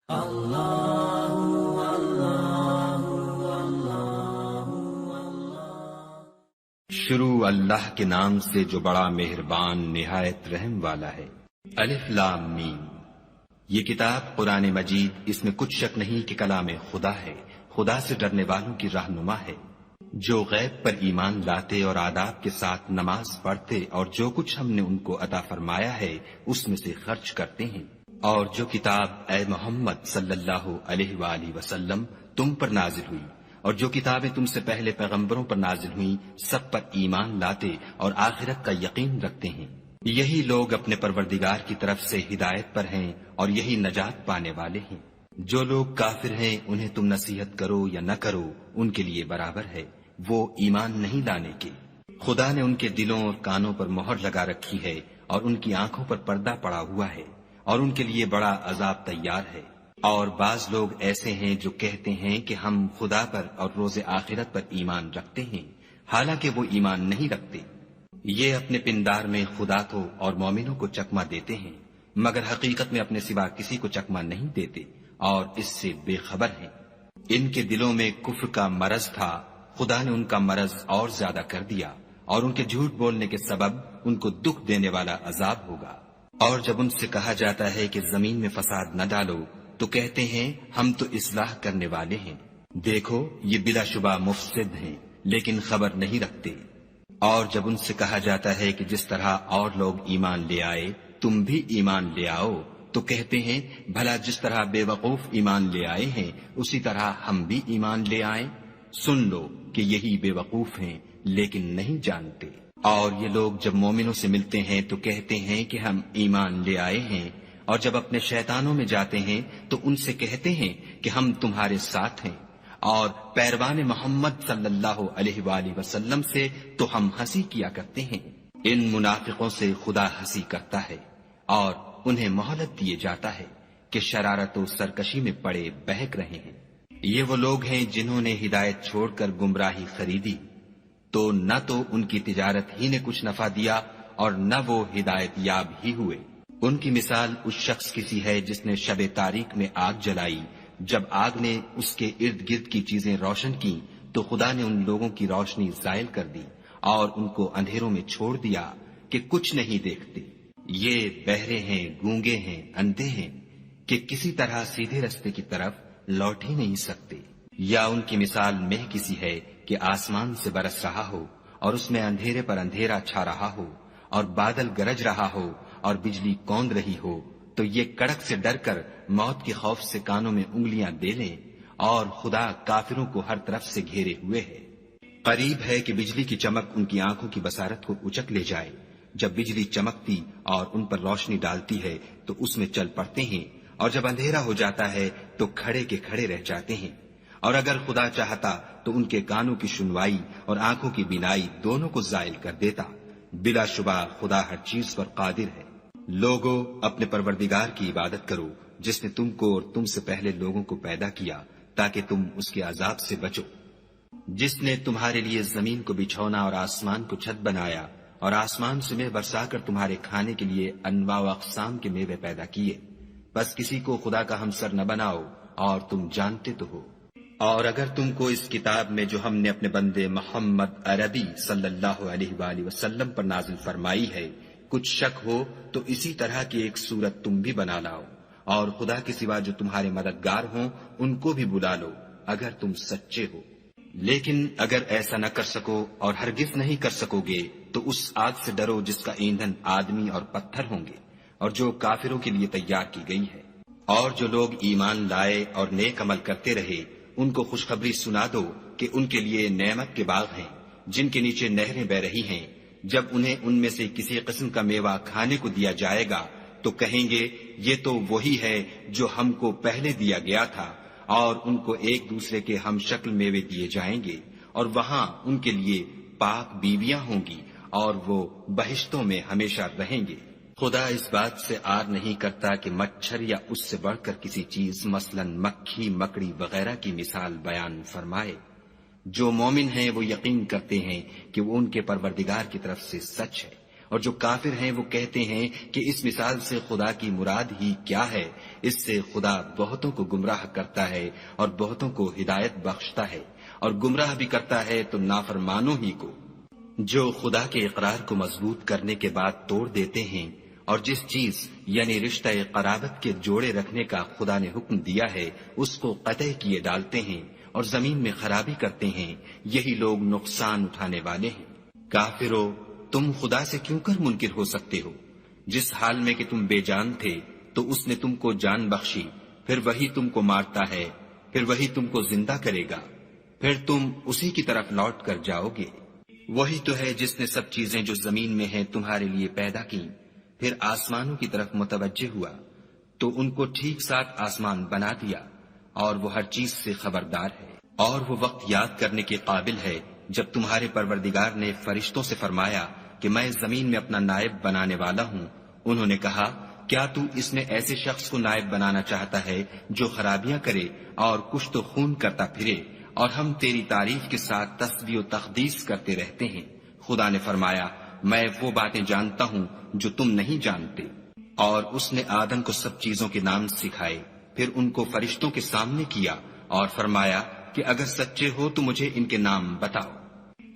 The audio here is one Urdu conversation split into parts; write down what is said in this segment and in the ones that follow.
شروع اللہ کے نام سے جو بڑا مہربان نہایت رحم والا ہے۔ الف لام میم۔ یہ کتاب قرآن مجید، اس میں کچھ شک نہیں کہ کلام خدا ہے، خدا سے ڈرنے والوں کی رہنما ہے، جو غیب پر ایمان لاتے اور آداب کے ساتھ نماز پڑھتے اور جو کچھ ہم نے ان کو عطا فرمایا ہے اس میں سے خرچ کرتے ہیں، اور جو کتاب اے محمد صلی اللہ علیہ وآلہ وسلم تم پر نازل ہوئی اور جو کتابیں تم سے پہلے پیغمبروں پر نازل ہوئیں سب پر ایمان لاتے اور آخرت کا یقین رکھتے ہیں، یہی لوگ اپنے پروردگار کی طرف سے ہدایت پر ہیں اور یہی نجات پانے والے ہیں۔ جو لوگ کافر ہیں انہیں تم نصیحت کرو یا نہ کرو ان کے لیے برابر ہے، وہ ایمان نہیں لانے کے۔ خدا نے ان کے دلوں اور کانوں پر مہر لگا رکھی ہے اور ان کی آنکھوں پر پردہ پڑا ہوا ہے اور ان کے لیے بڑا عذاب تیار ہے۔ اور بعض لوگ ایسے ہیں جو کہتے ہیں کہ ہم خدا پر اور روز آخرت پر ایمان رکھتے ہیں، حالانکہ وہ ایمان نہیں رکھتے۔ یہ اپنے پندار میں خدا کو اور مومنوں کو چکمہ دیتے ہیں، مگر حقیقت میں اپنے سوا کسی کو چکمہ نہیں دیتے اور اس سے بے خبر ہیں۔ ان کے دلوں میں کفر کا مرض تھا، خدا نے ان کا مرض اور زیادہ کر دیا اور ان کے جھوٹ بولنے کے سبب ان کو دکھ دینے والا عذاب ہوگا۔ اور جب ان سے کہا جاتا ہے کہ زمین میں فساد نہ ڈالو تو کہتے ہیں ہم تو اصلاح کرنے والے ہیں، دیکھو یہ بلا شبہ مفسد ہیں لیکن خبر نہیں رکھتے۔ اور جب ان سے کہا جاتا ہے کہ جس طرح اور لوگ ایمان لے آئے تم بھی ایمان لے آؤ تو کہتے ہیں بھلا جس طرح بے وقوف ایمان لے آئے ہیں اسی طرح ہم بھی ایمان لے آئیں۔ سن لو کہ یہی بے وقوف ہیں لیکن نہیں جانتے۔ اور یہ لوگ جب مومنوں سے ملتے ہیں تو کہتے ہیں کہ ہم ایمان لے آئے ہیں، اور جب اپنے شیطانوں میں جاتے ہیں تو ان سے کہتے ہیں کہ ہم تمہارے ساتھ ہیں، اور پیروان محمد صلی اللہ علیہ وآلہ وسلم سے تو ہم ہنسی کیا کرتے ہیں۔ ان منافقوں سے خدا ہنسی کرتا ہے اور انہیں مہلت دیے جاتا ہے کہ شرارت و سرکشی میں پڑے بہک رہے ہیں۔ یہ وہ لوگ ہیں جنہوں نے ہدایت چھوڑ کر گمراہی خریدی، تو نہ تو ان کی تجارت ہی نے کچھ نفع دیا اور نہ وہ ہدایت یاب ہی ہوئے۔ ان کی مثال اس شخص کی سی ہے جس نے شب تاریک میں آگ جلائی، جب آگ نے اس کے ارد گرد کی چیزیں روشن کی تو خدا نے ان لوگوں کی روشنی زائل کر دی اور ان کو اندھیروں میں چھوڑ دیا کہ کچھ نہیں دیکھتے۔ یہ بہرے ہیں، گونگے ہیں، اندھے ہیں کہ کسی طرح سیدھے رستے کی طرف لوٹ ہی نہیں سکتے۔ یا ان کی مثال مہ کسی ہے کہ آسمان سے برس رہا ہو اور اس میں اندھیرے پر اندھیرا چھا رہا ہو اور بادل گرج رہا ہو اور بجلی کوند رہی ہو، تو یہ کڑک سے ڈر کر موت کے خوف سے کانوں میں انگلیاں دے لیں، اور خدا کافروں کو ہر طرف سے گھیرے ہوئے ہے۔ قریب ہے کہ بجلی کی چمک ان کی آنکھوں کی بصارت کو اچک لے جائے۔ جب بجلی چمکتی اور ان پر روشنی ڈالتی ہے تو اس میں چل پڑتے ہیں، اور جب اندھیرا ہو جاتا ہے تو کھڑے کے کھڑے رہ جاتے ہیں۔ اور اگر خدا چاہتا تو ان کے کانوں کی سنوائی اور آنکھوں کی بینائی دونوں کو زائل کر دیتا۔ بلا شبہ خدا ہر چیز پر قادر ہے۔ لوگو اپنے پروردگار کی عبادت کرو جس نے تم کو اور تم سے پہلے لوگوں کو پیدا کیا تاکہ تم اس کے عذاب سے بچو، جس نے تمہارے لیے زمین کو بچھونا اور آسمان کو چھت بنایا اور آسمان سے میوہ برسا کر تمہارے کھانے کے لیے انواع و اقسام کے میوے پیدا کیے، بس کسی کو خدا کا ہمسر نہ بناؤ اور تم جانتے تو ہو۔ اور اگر تم کو اس کتاب میں جو ہم نے اپنے بندے محمد عربی صلی اللہ علیہ وآلہ وسلم پر نازل فرمائی ہے کچھ شک ہو تو اسی طرح کی ایک صورت تم بھی بنا لاؤ، اور خدا کے سوا جو تمہارے مددگار ہوں ان کو بھی بلا لو اگر تم سچے ہو۔ لیکن اگر ایسا نہ کر سکو اور ہرگز نہیں کر سکو گے تو اس آگ سے ڈرو جس کا ایندھن آدمی اور پتھر ہوں گے اور جو کافروں کے لیے تیار کی گئی ہے۔ اور جو لوگ ایمان لائے اور نیک عمل کرتے رہے ان کو خوشخبری سنا دو کہ ان کے لیے نعمت کے باغ ہیں جن کے نیچے نہریں بہ رہی ہیں، جب انہیں ان میں سے کسی قسم کا میوہ کھانے کو دیا جائے گا تو کہیں گے یہ تو وہی ہے جو ہم کو پہلے دیا گیا تھا، اور ان کو ایک دوسرے کے ہم شکل میوے دیے جائیں گے، اور وہاں ان کے لیے پاک بیویاں ہوں گی اور وہ بہشتوں میں ہمیشہ رہیں گے۔ خدا اس بات سے آر نہیں کرتا کہ مچھر یا اس سے بڑھ کر کسی چیز مثلا مکھی، مکڑی وغیرہ کی مثال بیان فرمائے۔ جو مومن ہیں وہ یقین کرتے ہیں کہ وہ ان کے پروردگار کی طرف سے سچ ہے، اور جو کافر ہیں وہ کہتے ہیں کہ اس مثال سے خدا کی مراد ہی کیا ہے؟ اس سے خدا بہتوں کو گمراہ کرتا ہے اور بہتوں کو ہدایت بخشتا ہے، اور گمراہ بھی کرتا ہے تو نافرمانوں ہی کو، جو خدا کے اقرار کو مضبوط کرنے کے بعد توڑ دیتے ہیں، اور جس چیز یعنی رشتہ قرابت کے جوڑے رکھنے کا خدا نے حکم دیا ہے اس کو قطع کیے ڈالتے ہیں اور زمین میں خرابی کرتے ہیں، یہی لوگ نقصان اٹھانے والے ہیں۔ کافرو، تم خدا سے کیوں کر منکر ہو سکتے ہو؟ جس حال میں کہ تم بے جان تھے تو اس نے تم کو جان بخشی، پھر وہی تم کو مارتا ہے، پھر وہی تم کو زندہ کرے گا، پھر تم اسی کی طرف لوٹ کر جاؤ گے۔ وہی تو ہے جس نے سب چیزیں جو زمین میں ہیں تمہارے لیے پیدا کی، پھر آسمانوں کی طرف متوجہ ہوا تو ان کو ٹھیک ساتھ آسمان بنا دیا، اور وہ ہر چیز سے خبردار ہے۔ اور وہ وقت یاد کرنے کے قابل ہے جب تمہارے پروردگار نے فرشتوں سے فرمایا کہ میں زمین میں اپنا نائب بنانے والا ہوں۔ انہوں نے کہا، کیا تو اس میں ایسے شخص کو نائب بنانا چاہتا ہے جو خرابیاں کرے اور کشت و خون کرتا پھرے، اور ہم تیری تعریف کے ساتھ تسبیح و تقدیس کرتے رہتے ہیں۔ خدا نے فرمایا، میں وہ باتیں جانتا ہوں جو تم نہیں جانتے۔ اور اس نے آدم کو سب چیزوں کے نام سکھائے، پھر ان کو فرشتوں کے سامنے کیا اور فرمایا کہ اگر سچے ہو تو مجھے ان کے نام بتاؤ۔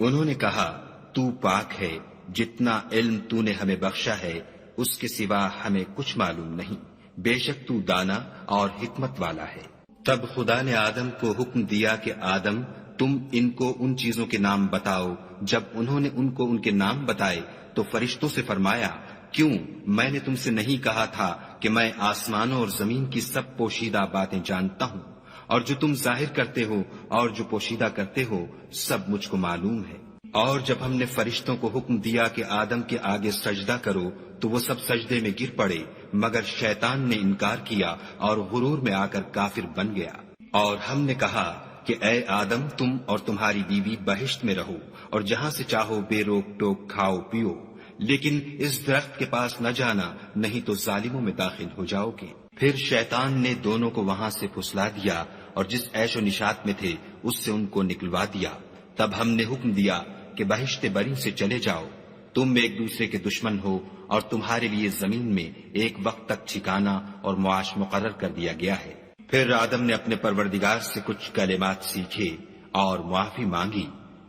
انہوں نے کہا، تو پاک ہے، جتنا علم تو نے ہمیں بخشا ہے اس کے سوا ہمیں کچھ معلوم نہیں، بے شک تو دانا اور حکمت والا ہے۔ تب خدا نے آدم کو حکم دیا کہ آدم، تم ان کو ان چیزوں کے نام بتاؤ۔ جب انہوں نے ان کو ان کے نام بتائے تو فرشتوں سے فرمایا، کیوں میں نے تم سے نہیں کہا تھا کہ میں آسمانوں اور زمین کی سب پوشیدہ باتیں جانتا ہوں، اور جو تم ظاہر کرتے ہو اور جو پوشیدہ کرتے ہو سب مجھ کو معلوم ہے۔ اور جب ہم نے فرشتوں کو حکم دیا کہ آدم کے آگے سجدہ کرو تو وہ سب سجدے میں گر پڑے، مگر شیطان نے انکار کیا اور غرور میں آ کر کافر بن گیا۔ اور ہم نے کہا کہ اے آدم، تم اور تمہاری بیوی بہشت میں رہو اور جہاں سے چاہو بے روک ٹوک کھاؤ پیو، لیکن اس درخت کے پاس نہ جانا، نہیں تو ظالموں میں داخل ہو جاؤ گے۔ پھر شیطان نے دونوں کو وہاں سے پھسلا دیا اور جس عیش و نشاط میں تھے اس سے ان کو نکلوا دیا۔ تب ہم نے حکم دیا کہ بہشت بری سے چلے جاؤ، تم ایک دوسرے کے دشمن ہو، اور تمہارے لیے زمین میں ایک وقت تک ٹھکانہ اور معاش مقرر کر دیا گیا ہے۔ پھر آدم نے اپنے پروردگار سے کچھ کلمات سیکھے اور معافی مانگی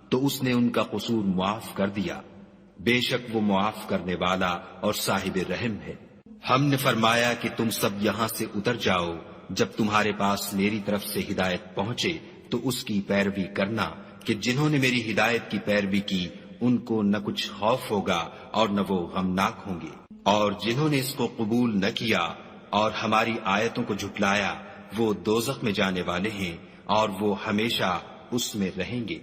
تو اس نے ان کا قصور معاف کر دیا، بے شک وہ معاف کرنے والا اور صاحب رحم ہے۔ ہم نے فرمایا کہ تم سب یہاں سے اتر جاؤ، جب تمہارے پاس میری طرف سے ہدایت پہنچے تو اس کی پیروی کرنا، کہ جنہوں نے میری ہدایت کی پیروی کی ان کو نہ کچھ خوف ہوگا اور نہ وہ غمناک ہوں گے، اور جنہوں نے اس کو قبول نہ کیا اور ہماری آیتوں کو جھٹلایا وہ دوزخ میں جانے والے ہیں اور وہ ہمیشہ اس میں رہیں گے۔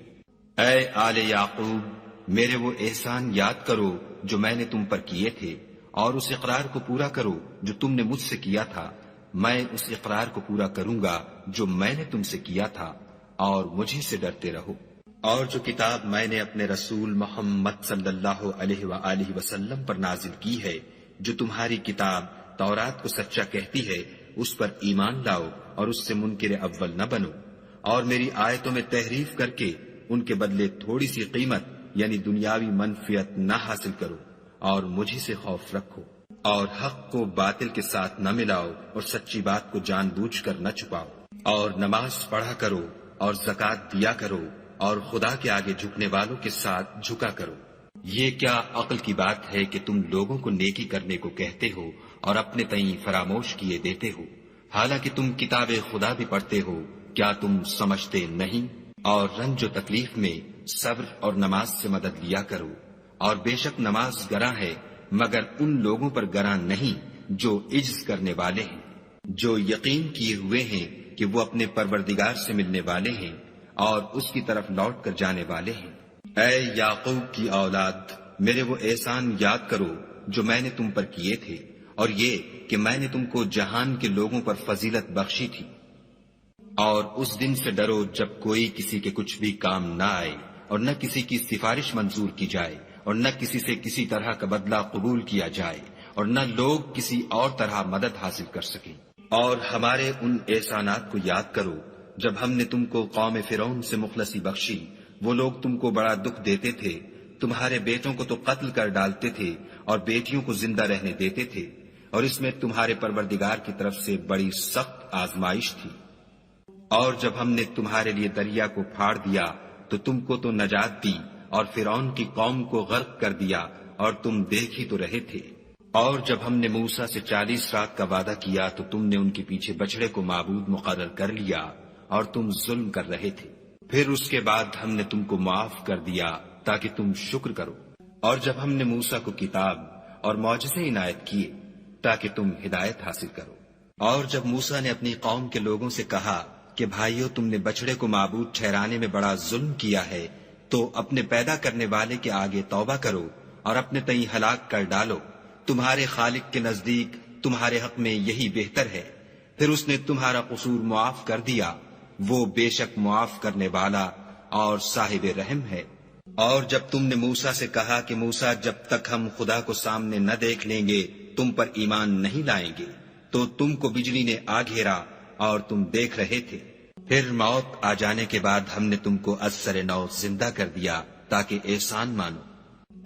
اے آل یعقوب، میرے وہ احسان یاد کرو جو میں نے تم پر کیے تھے، اور اس اقرار کو پورا کرو جو تم نے مجھ سے کیا تھا۔ میں اس اقرار کو پورا کروں گا جو میں نے تم سے کیا تھا، اور مجھے سے ڈرتے رہو۔ اور جو کتاب میں نے اپنے رسول محمد صلی اللہ علیہ وآلہ وسلم پر نازل کی ہے، جو تمہاری کتاب تورات کو سچا کہتی ہے، اس پر ایمان لاؤ اور اس سے منکر اول نہ بنو، اور میری آیتوں میں تحریف کر کے ان کے بدلے تھوڑی سی قیمت یعنی دنیاوی منفعت نہ حاصل کرو، اور مجھے سے خوف رکھو، اور حق کو باطل کے ساتھ نہ ملاؤ اور سچی بات کو جان بوجھ کر نہ چھپاؤ، اور نماز پڑھا کرو اور زکوٰۃ دیا کرو، اور خدا کے آگے جھکنے والوں کے ساتھ جھکا کرو۔ یہ کیا عقل کی بات ہے کہ تم لوگوں کو نیکی کرنے کو کہتے ہو اور اپنے تئیں فراموش کیے دیتے ہو، حالانکہ تم کتاب خدا بھی پڑھتے ہو، کیا تم سمجھتے نہیں؟ اور رنج و تکلیف میں صبر اور نماز سے مدد لیا کرو، اور بے شک نماز گراں ہے مگر ان لوگوں پر گراں نہیں جو عجز کرنے والے ہیں، جو یقین کیے ہوئے ہیں کہ وہ اپنے پروردگار سے ملنے والے ہیں اور اس کی طرف لوٹ کر جانے والے ہیں۔ اے یعقوب کی اولاد، میرے وہ احسان یاد کرو جو میں نے تم پر کیے تھے، اور یہ کہ میں نے تم کو جہان کے لوگوں پر فضیلت بخشی تھی۔ اور اس دن سے ڈرو جب کوئی کسی کے کچھ بھی کام نہ آئے، اور نہ کسی کی سفارش منظور کی جائے، اور نہ کسی سے کسی طرح کا بدلہ قبول کیا جائے، اور نہ لوگ کسی اور طرح مدد حاصل کر سکیں۔ اور ہمارے ان احسانات کو یاد کرو جب ہم نے تم کو قوم فرعون سے مخلصی بخشی، وہ لوگ تم کو بڑا دکھ دیتے تھے، تمہارے بیٹوں کو تو قتل کر ڈالتے تھے اور بیٹیوں کو زندہ رہنے دیتے تھے، اور اس میں تمہارے پروردگار کی طرف سے بڑی سخت آزمائش تھی۔ اور جب ہم نے تمہارے لیے دریا کو پھاڑ دیا تو تم کو تو نجات دی، اور فرعون کی قوم کو غرق کر دیا، اور تم دیکھ ہی تو رہے تھے۔ اور جب ہم نے موسیٰ سے 40 رات کا وعدہ کیا تو تم نے ان کے پیچھے بچڑے کو معبود مقرر کر لیا، اور تم ظلم کر رہے تھے۔ پھر اس کے بعد ہم نے تم کو معاف کر دیا تاکہ تم شکر کرو۔ اور جب ہم نے موسیٰ کو کتاب اور معجزے عنایت کیے تاکہ تم ہدایت حاصل کرو۔ اور جب موسیٰ نے اپنی قوم کے لوگوں سے کہا کہ بھائیو، تم نے بچڑے کو معبود ٹھہرانے میں بڑا ظلم کیا ہے، تو اپنے پیدا کرنے والے کے آگے توبہ کرو اور اپنے تئیں ہلاک کر ڈالو، تمہارے خالق کے نزدیک تمہارے حق میں یہی بہتر ہے۔ پھر اس نے تمہارا قصور معاف کر دیا، وہ بے شک معاف کرنے والا اور صاحب رحم ہے۔ اور جب تم نے موسیٰ سے کہا کہ موسیٰ، جب تک ہم خدا کو سامنے نہ دیکھ لیں گے تم پر ایمان نہیں لائیں گے، تو تم کو بجلی نے آ گھیرا اور تم دیکھ رہے تھے۔ پھر موت آ جانے کے بعد ہم نے تم کو از سر نو زندہ کر دیا تاکہ احسان مانو،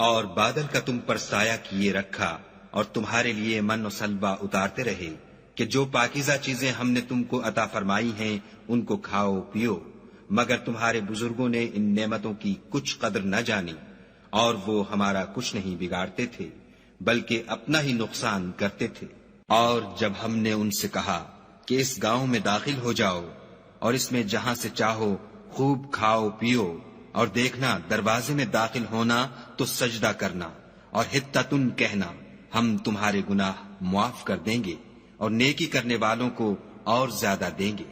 اور بادل کا تم پر سایہ کیے رکھا، اور تمہارے لیے من و سلوہ اتارتے رہے کہ جو پاکیزہ چیزیں ہم نے تم کو عطا فرمائی ہیں ان کو کھاؤ پیو، مگر تمہارے بزرگوں نے ان نعمتوں کی کچھ قدر نہ جانی، اور وہ ہمارا کچھ نہیں بگاڑتے تھے بلکہ اپنا ہی نقصان کرتے تھے۔ اور جب ہم نے ان سے کہا کہ اس گاؤں میں داخل ہو جاؤ اور اس میں جہاں سے چاہو خوب کھاؤ پیو، اور دیکھنا دروازے میں داخل ہونا تو سجدہ کرنا اور حطتن کہنا، ہم تمہارے گناہ معاف کر دیں گے اور نیکی کرنے والوں کو اور زیادہ دیں گے۔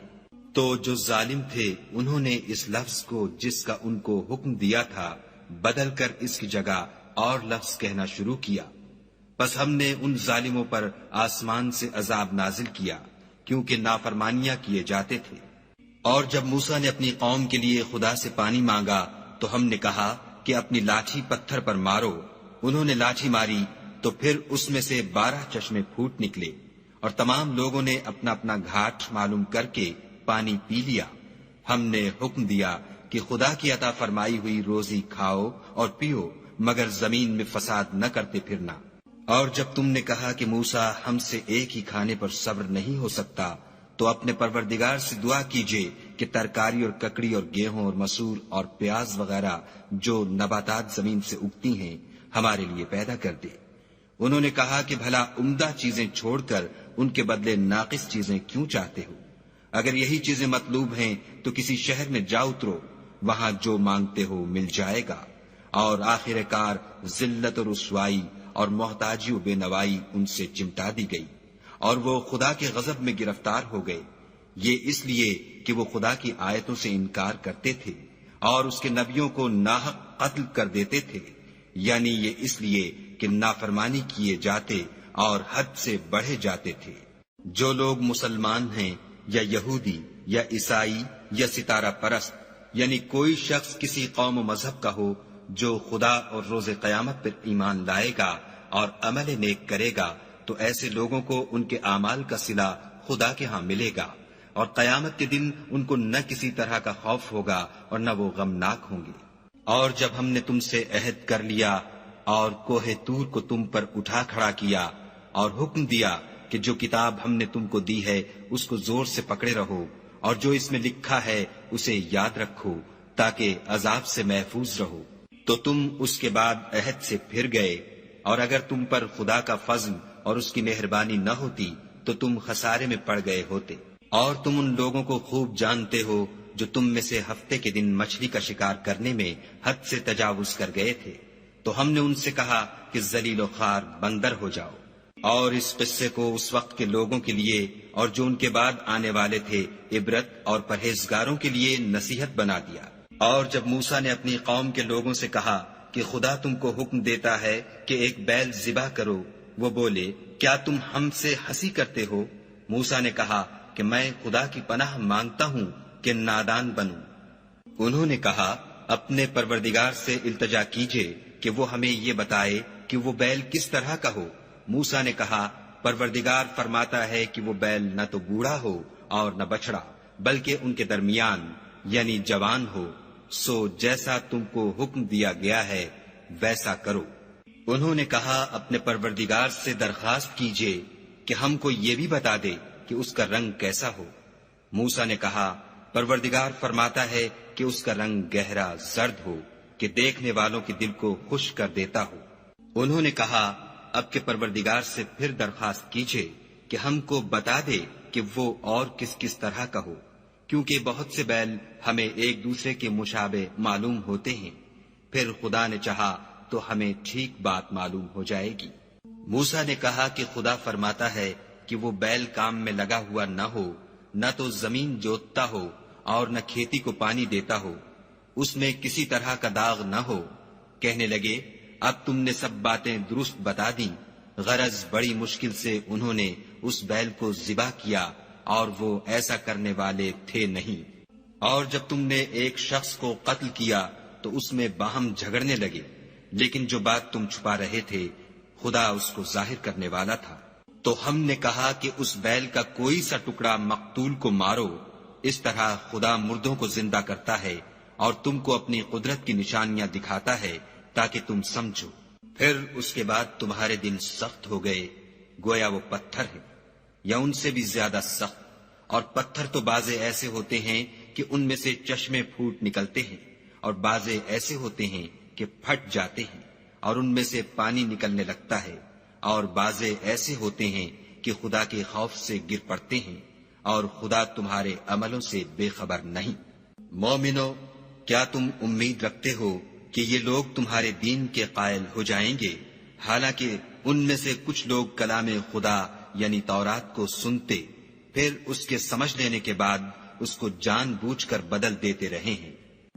تو جو ظالم تھے انہوں نے اس لفظ کو جس کا ان کو حکم دیا تھا بدل کر اس کی جگہ اور لفظ کہنا شروع کیا، بس ہم نے ان ظالموں پر آسمان سے عذاب نازل کیا کیونکہ نافرمانیاں کیے جاتے تھے۔ اور جب موسیٰ نے اپنی قوم کے لیے خدا سے پانی مانگا تو ہم نے کہا کہ اپنی لاٹھی پتھر پر مارو۔ انہوں نے لاٹھی ماری تو پھر اس میں سے 12 چشمے پھوٹ نکلے، اور تمام لوگوں نے اپنا اپنا گھاٹ معلوم کر کے پانی پی لیا۔ ہم نے حکم دیا کہ خدا کی عطا فرمائی ہوئی روزی کھاؤ اور پیو، مگر زمین میں فساد نہ کرتے پھرنا۔ اور جب تم نے کہا کہ موسیٰ، ہم سے ایک ہی کھانے پر صبر نہیں ہو سکتا، تو اپنے پروردگار سے دعا کیجئے کہ ترکاری اور ککڑی اور گیہوں اور مسور اور پیاز وغیرہ جو نباتات زمین سے اگتی ہیں ہمارے لیے پیدا کر دے۔ انہوں نے کہا کہ بھلا عمدہ چیزیں چھوڑ کر ان کے بدلے ناقص چیزیں کیوں چاہتے ہو؟ اگر یہی چیزیں مطلوب ہیں تو کسی شہر میں جا اترو، وہاں جو مانگتے ہو مل جائے گا۔ اور آخر کار ذلت اور رسوائی اور محتاجی و بے نوائی ان سے چمٹا دی گئی، اور وہ خدا کے غضب میں گرفتار ہو گئے، یہ اس لیے کہ وہ خدا کی آیتوں سے انکار کرتے تھے اور اس کے نبیوں کو ناحق قتل کر دیتے تھے، یعنی یہ اس لیے کہ نافرمانی کیے جاتے اور حد سے بڑھے جاتے تھے۔ جو لوگ مسلمان ہیں یا یہودی یا عیسائی یا ستارہ پرست، یعنی کوئی شخص کسی قوم و مذہب کا ہو، جو خدا اور روز قیامت پر ایمان لائے گا اور عمل نیک کرے گا، تو ایسے لوگوں کو ان کے اعمال کا صلہ خدا کے ہاں ملے گا، اور قیامت کے دن ان کو نہ کسی طرح کا خوف ہوگا اور نہ وہ غمناک ہوں گے۔ اور جب ہم نے تم سے عہد کر لیا اور کوہ طور کو تم پر اٹھا کھڑا کیا اور حکم دیا کہ جو کتاب ہم نے تم کو دی ہے اس کو زور سے پکڑے رہو، اور جو اس میں لکھا ہے اسے یاد رکھو تاکہ عذاب سے محفوظ رہو، تو تم اس کے بعد عہد سے پھر گئے، اور اگر تم پر خدا کا فضل اور اس کی مہربانی نہ ہوتی تو تم خسارے میں پڑ گئے ہوتے۔ اور تم ان لوگوں کو خوب جانتے ہو جو تم میں سے ہفتے کے دن مچھلی کا شکار کرنے میں حد سے تجاوز کر گئے تھے، تو ہم نے ان سے کہا کہ ذلیل و خوار بندر ہو جاؤ، اور اس قصے کو اس وقت کے لوگوں کے لیے اور جو ان کے بعد آنے والے تھے عبرت اور پرہیزگاروں کے لیے نصیحت بنا دیا۔ اور جب موسیٰ نے اپنی قوم کے لوگوں سے کہا کہ خدا تم کو حکم دیتا ہے کہ ایک بیل ذبح کرو، وہ بولے کیا تم ہم سے ہنسی کرتے ہو؟ موسیٰ نے کہا کہ میں خدا کی پناہ مانگتا ہوں کہ نادان بنوں۔ انہوں نے کہا اپنے پروردگار سے التجا کیجئے کہ وہ ہمیں یہ بتائے کہ وہ بیل کس طرح کا ہو۔ موسیٰ نے کہا پروردگار فرماتا ہے کہ وہ بیل نہ تو بوڑھا ہو اور نہ بچڑا، بلکہ ان کے درمیان یعنی جوان ہو، سو جیسا تم کو حکم دیا گیا ہے ویسا کرو۔ انہوں نے کہا اپنے پروردگار سے درخواست کیجئے کہ ہم کو یہ بھی بتا دے کہ اس کا رنگ کیسا ہو۔ موسیٰ نے کہا پروردگار فرماتا ہے کہ اس کا رنگ گہرا زرد ہو کہ دیکھنے والوں کے دل کو خوش کر دیتا ہو۔ انہوں نے کہا اب کے پروردگار سے پھر درخواست کیجئے کہ ہم کو بتا دے کہ وہ اور کس کس طرح کا ہو، کیونکہ بہت سے بیل ہمیں ایک دوسرے کے مشابہ معلوم ہوتے ہیں، پھر خدا نے چاہا تو ہمیں ٹھیک بات معلوم ہو جائے گی۔ موسیٰ نے کہا کہ خدا فرماتا ہے کہ وہ بیل کام میں لگا ہوا نہ ہو، نہ تو زمین جوتتا ہو اور نہ کھیتی کو پانی دیتا ہو، اس میں کسی طرح کا داغ نہ ہو۔ کہنے لگے اب تم نے سب باتیں درست بتا دیں۔ غرض بڑی مشکل سے انہوں نے اس بیل کو ذبح کیا اور وہ ایسا کرنے والے تھے نہیں۔ اور جب تم نے ایک شخص کو قتل کیا تو اس میں باہم جھگڑنے لگے، لیکن جو بات تم چھپا رہے تھے خدا اس کو ظاہر کرنے والا تھا۔ تو ہم نے کہا کہ اس بیل کا کوئی سا ٹکڑا مقتول کو مارو، اس طرح خدا مردوں کو زندہ کرتا ہے اور تم کو اپنی قدرت کی نشانیاں دکھاتا ہے تاکہ تم سمجھو۔ پھر اس کے بعد تمہارے دل سخت ہو گئے گویا وہ پتھر ہے یا ان سے بھی زیادہ سخت، اور پتھر تو بعضے ایسے ہوتے ہیں کہ ان میں سے چشمے پھوٹ نکلتے ہیں، اور بعضے ایسے ہوتے ہیں کہ پھٹ جاتے ہیں اور ان میں سے پانی نکلنے لگتا ہے، اور بعضے ایسے ہوتے ہیں کہ خدا کے خوف سے گر پڑتے ہیں، اور خدا تمہارے عملوں سے بے خبر نہیں۔ مومنو، کیا تم امید رکھتے ہو کہ یہ لوگ تمہارے دین کے قائل ہو جائیں گے، حالانکہ ان میں سے کچھ لوگ کلام خدا یعنی تورات کو سنتے پھر اس کے سمجھ لینے کے بعد اس کو جان بوجھ کر بدل دیتے رہے ہیں۔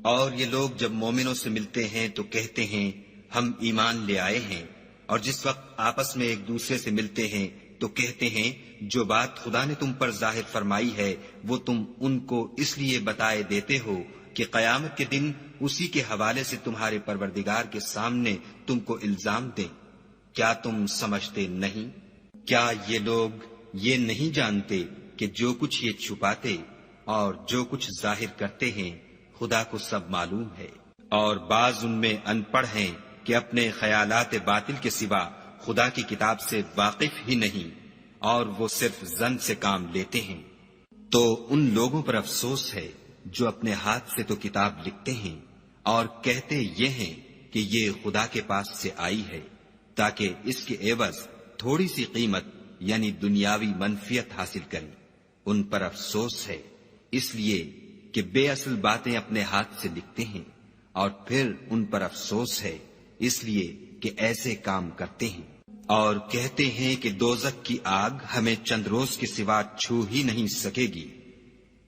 اور یہ لوگ جب مومنوں سے ملتے ہیں تو کہتے ہیں ہم ایمان لے آئے ہیں، اور جس وقت آپس میں ایک دوسرے سے ملتے ہیں تو کہتے ہیں جو بات خدا نے تم پر ظاہر فرمائی ہے وہ تم ان کو اس لیے بتائے دیتے ہو کہ قیامت کے دن اسی کے حوالے سے تمہارے پروردگار کے سامنے تم کو الزام دیں۔ کیا تم سمجھتے نہیں؟ کیا یہ لوگ یہ نہیں جانتے کہ جو کچھ یہ چھپاتے اور جو کچھ ظاہر کرتے ہیں خدا کو سب معلوم ہے؟ اور بعض ان میں ان پڑھ ہیں کہ اپنے خیالات باطل کے سوا خدا کی کتاب سے واقف ہی نہیں، اور وہ صرف ظن سے کام لیتے ہیں۔ تو ان لوگوں پر افسوس ہے جو اپنے ہاتھ سے تو کتاب لکھتے ہیں اور کہتے یہ ہیں کہ یہ خدا کے پاس سے آئی ہے تاکہ اس کے عوض تھوڑی سی قیمت یعنی دنیاوی منفیت حاصل کریں۔ ان پر افسوس ہے اس لیے کہ بے اصل باتیں اپنے ہاتھ سے لکھتے ہیں، اور پھر ان پر افسوس ہے اس لیے کہ ایسے کام کرتے ہیں۔ اور کہتے ہیں کہ دوزخ کی آگ ہمیں چند روز کے سوا چھو ہی نہیں سکے گی۔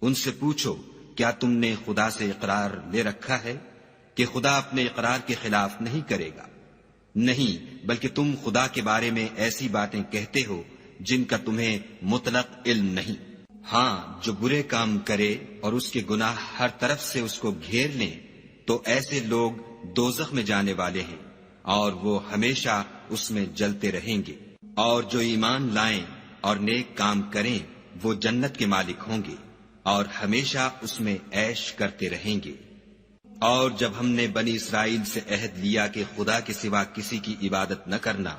ان سے پوچھو کیا تم نے خدا سے اقرار لے رکھا ہے کہ خدا اپنے اقرار کے خلاف نہیں کرے گا؟ نہیں، بلکہ تم خدا کے بارے میں ایسی باتیں کہتے ہو جن کا تمہیں مطلق علم نہیں۔ ہاں، جو برے کام کرے اور اس کے گناہ ہر طرف سے اس کو گھیر لیں تو ایسے لوگ دوزخ میں جانے والے ہیں اور وہ ہمیشہ اس میں جلتے رہیں گے۔ اور جو ایمان لائیں اور نیک کام کریں وہ جنت کے مالک ہوں گے اور ہمیشہ اس میں عیش کرتے رہیں گے۔ اور جب ہم نے بنی اسرائیل سے عہد لیا کہ خدا کے سوا کسی کی عبادت نہ کرنا،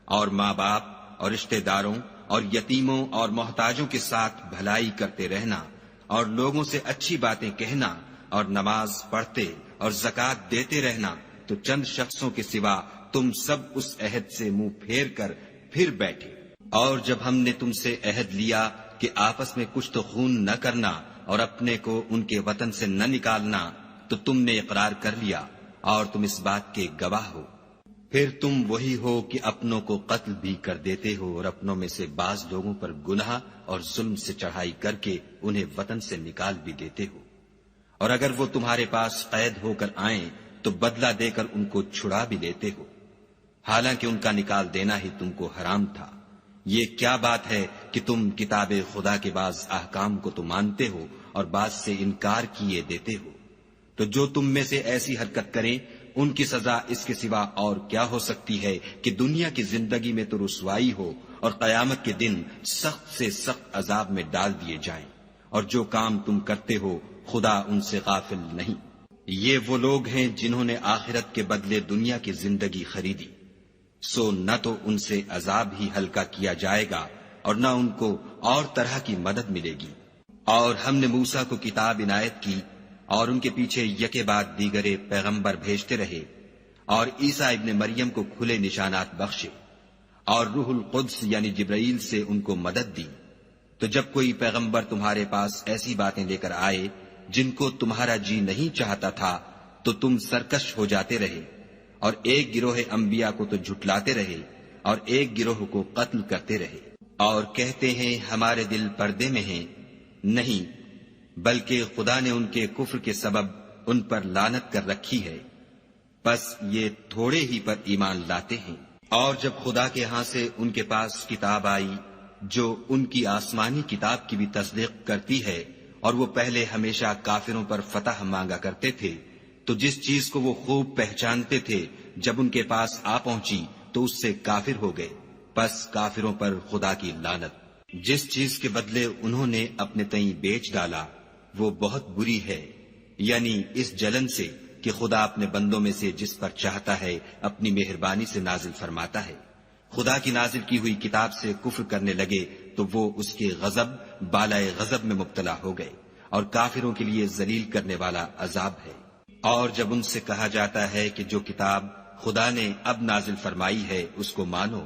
اور ماں باپ اور رشتہ داروں اور یتیموں اور محتاجوں کے ساتھ بھلائی کرتے رہنا، اور لوگوں سے اچھی باتیں کہنا، اور نماز پڑھتے اور زکوٰۃ دیتے رہنا، تو چند شخصوں کے سوا تم سب اس عہد سے منہ پھیر کر پھر بیٹھے۔ اور جب ہم نے تم سے عہد لیا کہ آپس میں کچھ تو خون نہ کرنا اور اپنے کو ان کے وطن سے نہ نکالنا، تو تم نے اقرار کر لیا اور تم اس بات کے گواہ ہو۔ پھر تم وہی ہو کہ اپنوں کو قتل بھی کر دیتے ہو اور اپنوں میں سے بعض لوگوں پر گناہ اور ظلم سے چڑھائی کر کے انہیں وطن سے نکال بھی دیتے ہو، اور اگر وہ تمہارے پاس قید ہو کر آئیں تو بدلہ دے کر ان کو چھڑا بھی لیتے ہو، حالانکہ ان کا نکال دینا ہی تم کو حرام تھا۔ یہ کیا بات ہے کہ تم کتاب خدا کے بعض احکام کو تو مانتے ہو اور بعض سے انکار کیے دیتے ہو؟ تو جو تم میں سے ایسی حرکت کریں ان کی سزا اس کے سوا اور کیا ہو سکتی ہے کہ دنیا کی زندگی میں تو رسوائی ہو اور قیامت کے دن سخت سے سخت عذاب میں ڈال دیے جائیں۔ اور جو کام تم کرتے ہو خدا ان سے غافل نہیں۔ یہ وہ لوگ ہیں جنہوں نے آخرت کے بدلے دنیا کی زندگی خریدی، سو نہ تو ان سے عذاب ہی ہلکا کیا جائے گا اور نہ ان کو اور طرح کی مدد ملے گی۔ اور ہم نے موسیٰ کو کتاب عنایت کی اور ان کے پیچھے یکے بعد دیگرے پیغمبر بھیجتے رہے، اور عیسیٰ ابن مریم کو کھلے نشانات بخشے، اور روح القدس یعنی جبرائیل سے ان کو مدد دی۔ تو جب کوئی پیغمبر تمہارے پاس ایسی باتیں لے کر آئے جن کو تمہارا جی نہیں چاہتا تھا تو تم سرکش ہو جاتے رہے، اور ایک گروہ انبیاء کو تو جھٹلاتے رہے اور ایک گروہ کو قتل کرتے رہے، اور کہتے ہیں ہمارے دل پردے میں ہیں، نہیں بلکہ خدا نے ان کے کفر کے سبب ان پر لعنت کر رکھی ہے، بس یہ تھوڑے ہی پر ایمان لاتے ہیں۔ اور جب خدا کے ہاں سے ان کے پاس کتاب آئی جو ان کی آسمانی کتاب کی بھی تصدیق کرتی ہے، اور وہ پہلے ہمیشہ کافروں پر فتح مانگا کرتے تھے، تو جس چیز کو وہ خوب پہچانتے تھے جب ان کے پاس آ پہنچی تو اس سے کافر ہو گئے، بس کافروں پر خدا کی لعنت۔ جس چیز کے بدلے انہوں نے اپنے تئیں بیچ ڈالا وہ بہت بری ہے، یعنی اس جلن سے کہ خدا اپنے بندوں میں سے جس پر چاہتا ہے اپنی مہربانی سے نازل فرماتا ہے۔ خدا کی نازل کی ہوئی کتاب سے کفر کرنے لگے تو وہ اس کے غضب بالائے غضب میں مبتلا ہو گئے، اور کافروں کے لیے ذلیل کرنے والا عذاب ہے۔ اور جب ان سے کہا جاتا ہے کہ جو کتاب خدا نے اب نازل فرمائی ہے اس کو مانو،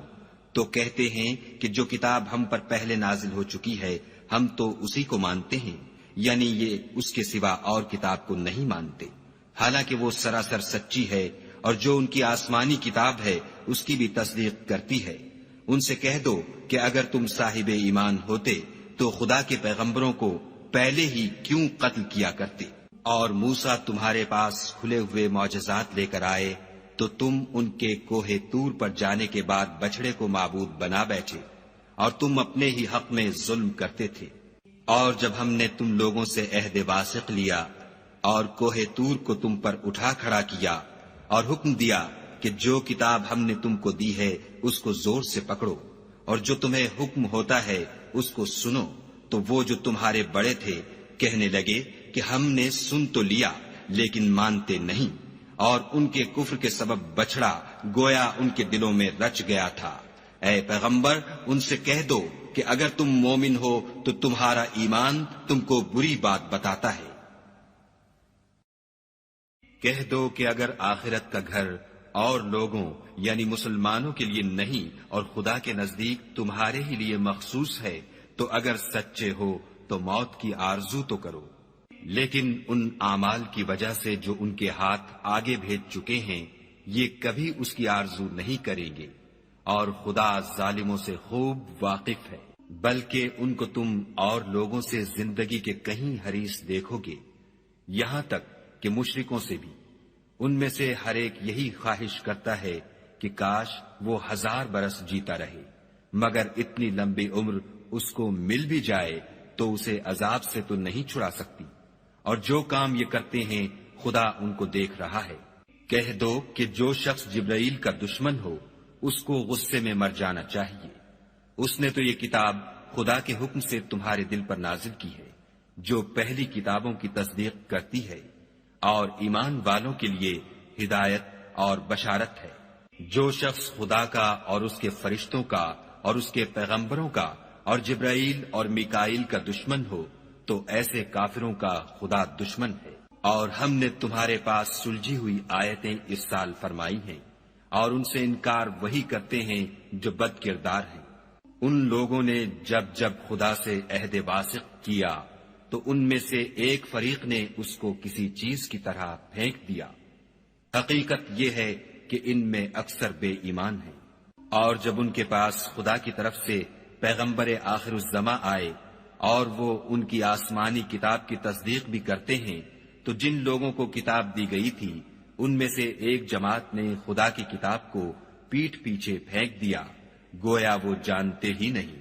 تو کہتے ہیں کہ جو کتاب ہم پر پہلے نازل ہو چکی ہے ہم تو اسی کو مانتے ہیں، یعنی یہ اس کے سوا اور کتاب کو نہیں مانتے، حالانکہ وہ سراسر سچی ہے، اور جو ان کی آسمانی کتاب ہے اس کی بھی تصدیق کرتی ہے۔ ان سے کہہ دو کہ اگر تم صاحب ایمان ہوتے تو خدا کے پیغمبروں کو پہلے ہی کیوں قتل کیا کرتے؟ اور موسیٰ تمہارے پاس کھلے ہوئے معجزات لے کر آئے تو تم ان کے کوہ طور پر جانے کے بعد بچڑے کو معبود بنا بیٹھے، اور تم اپنے ہی حق میں ظلم کرتے تھے۔ اور جب ہم نے تم لوگوں سے عہد واثق لیا اور کوہ طور کو تم پر اٹھا کھڑا کیا اور حکم دیا کہ جو کتاب ہم نے تم کو دی ہے اس کو زور سے پکڑو، اور جو تمہیں حکم ہوتا ہے اس کو سنو، تو وہ جو تمہارے بڑے تھے کہنے لگے کہ ہم نے سن تو لیا لیکن مانتے نہیں، اور ان کے کفر کے سبب بچڑا گویا ان کے دلوں میں رچ گیا تھا۔ اے پیغمبر ان سے کہہ دو کہ اگر تم مومن ہو تو تمہارا ایمان تم کو بری بات بتاتا ہے۔ کہہ دو کہ اگر آخرت کا گھر اور لوگوں یعنی مسلمانوں کے لیے نہیں اور خدا کے نزدیک تمہارے ہی لیے مخصوص ہے تو اگر سچے ہو تو موت کی آرزو تو کرو، لیکن ان اعمال کی وجہ سے جو ان کے ہاتھ آگے بھیج چکے ہیں یہ کبھی اس کی آرزو نہیں کریں گے، اور خدا ظالموں سے خوب واقف ہے۔ بلکہ ان کو تم اور لوگوں سے زندگی کے کہیں حریص دیکھو گے، یہاں تک کہ مشرکوں سے بھی۔ ان میں سے ہر ایک یہی خواہش کرتا ہے کہ کاش وہ 1000 برس جیتا رہے، مگر اتنی لمبی عمر اس کو مل بھی جائے تو اسے عذاب سے تو نہیں چھڑا سکتی، اور جو کام یہ کرتے ہیں خدا ان کو دیکھ رہا ہے۔ کہہ دو کہ جو شخص جبرائیل کا دشمن ہو اس کو غصے میں مر جانا چاہیے، اس نے تو یہ کتاب خدا کے حکم سے تمہارے دل پر نازل کی ہے جو پہلی کتابوں کی تصدیق کرتی ہے، اور ایمان والوں کے لیے ہدایت اور بشارت ہے۔ جو شخص خدا کا اور اس کے فرشتوں کا اور اس کے پیغمبروں کا اور جبرائیل اور میکائیل کا دشمن ہو تو ایسے کافروں کا خدا دشمن ہے۔ اور ہم نے تمہارے پاس سلجھی ہوئی آیتیں ارسال فرمائی ہیں، اور ان سے انکار وہی کرتے ہیں جو بد کردار ہیں۔ ان لوگوں نے جب جب خدا سے عہد واثق کیا تو ان میں سے ایک فریق نے اس کو کسی چیز کی طرح پھینک دیا۔ حقیقت یہ ہے کہ ان میں اکثر بے ایمان ہیں۔ اور جب ان کے پاس خدا کی طرف سے پیغمبر آخر الزماں آئے اور وہ ان کی آسمانی کتاب کی تصدیق بھی کرتے ہیں تو جن لوگوں کو کتاب دی گئی تھی ان میں سے ایک جماعت نے خدا کی کتاب کو پیٹھ پیچھے پھینک دیا گویا وہ جانتے ہی نہیں،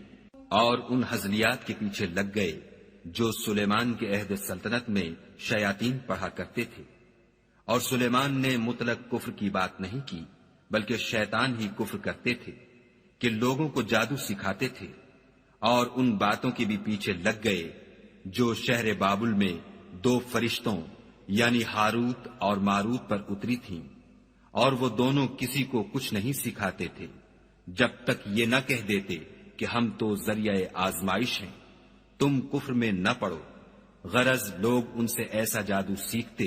اور ان ہزلیات کے پیچھے لگ گئے جو سلیمان کے عہد سلطنت میں شیاطین پڑھا کرتے تھے۔ اور سلیمان نے مطلق کفر کی بات نہیں کی بلکہ شیطان ہی کفر کرتے تھے کہ لوگوں کو جادو سکھاتے تھے، اور ان باتوں کے بھی پیچھے لگ گئے جو شہر بابل میں 2 فرشتوں یعنی ہاروت اور ماروت پر اتری تھیں، اور وہ دونوں کسی کو کچھ نہیں سکھاتے تھے جب تک یہ نہ کہہ دیتے کہ ہم تو ذریعہ آزمائش ہیں، تم کفر میں نہ پڑو۔ غرض لوگ ان سے ایسا جادو سیکھتے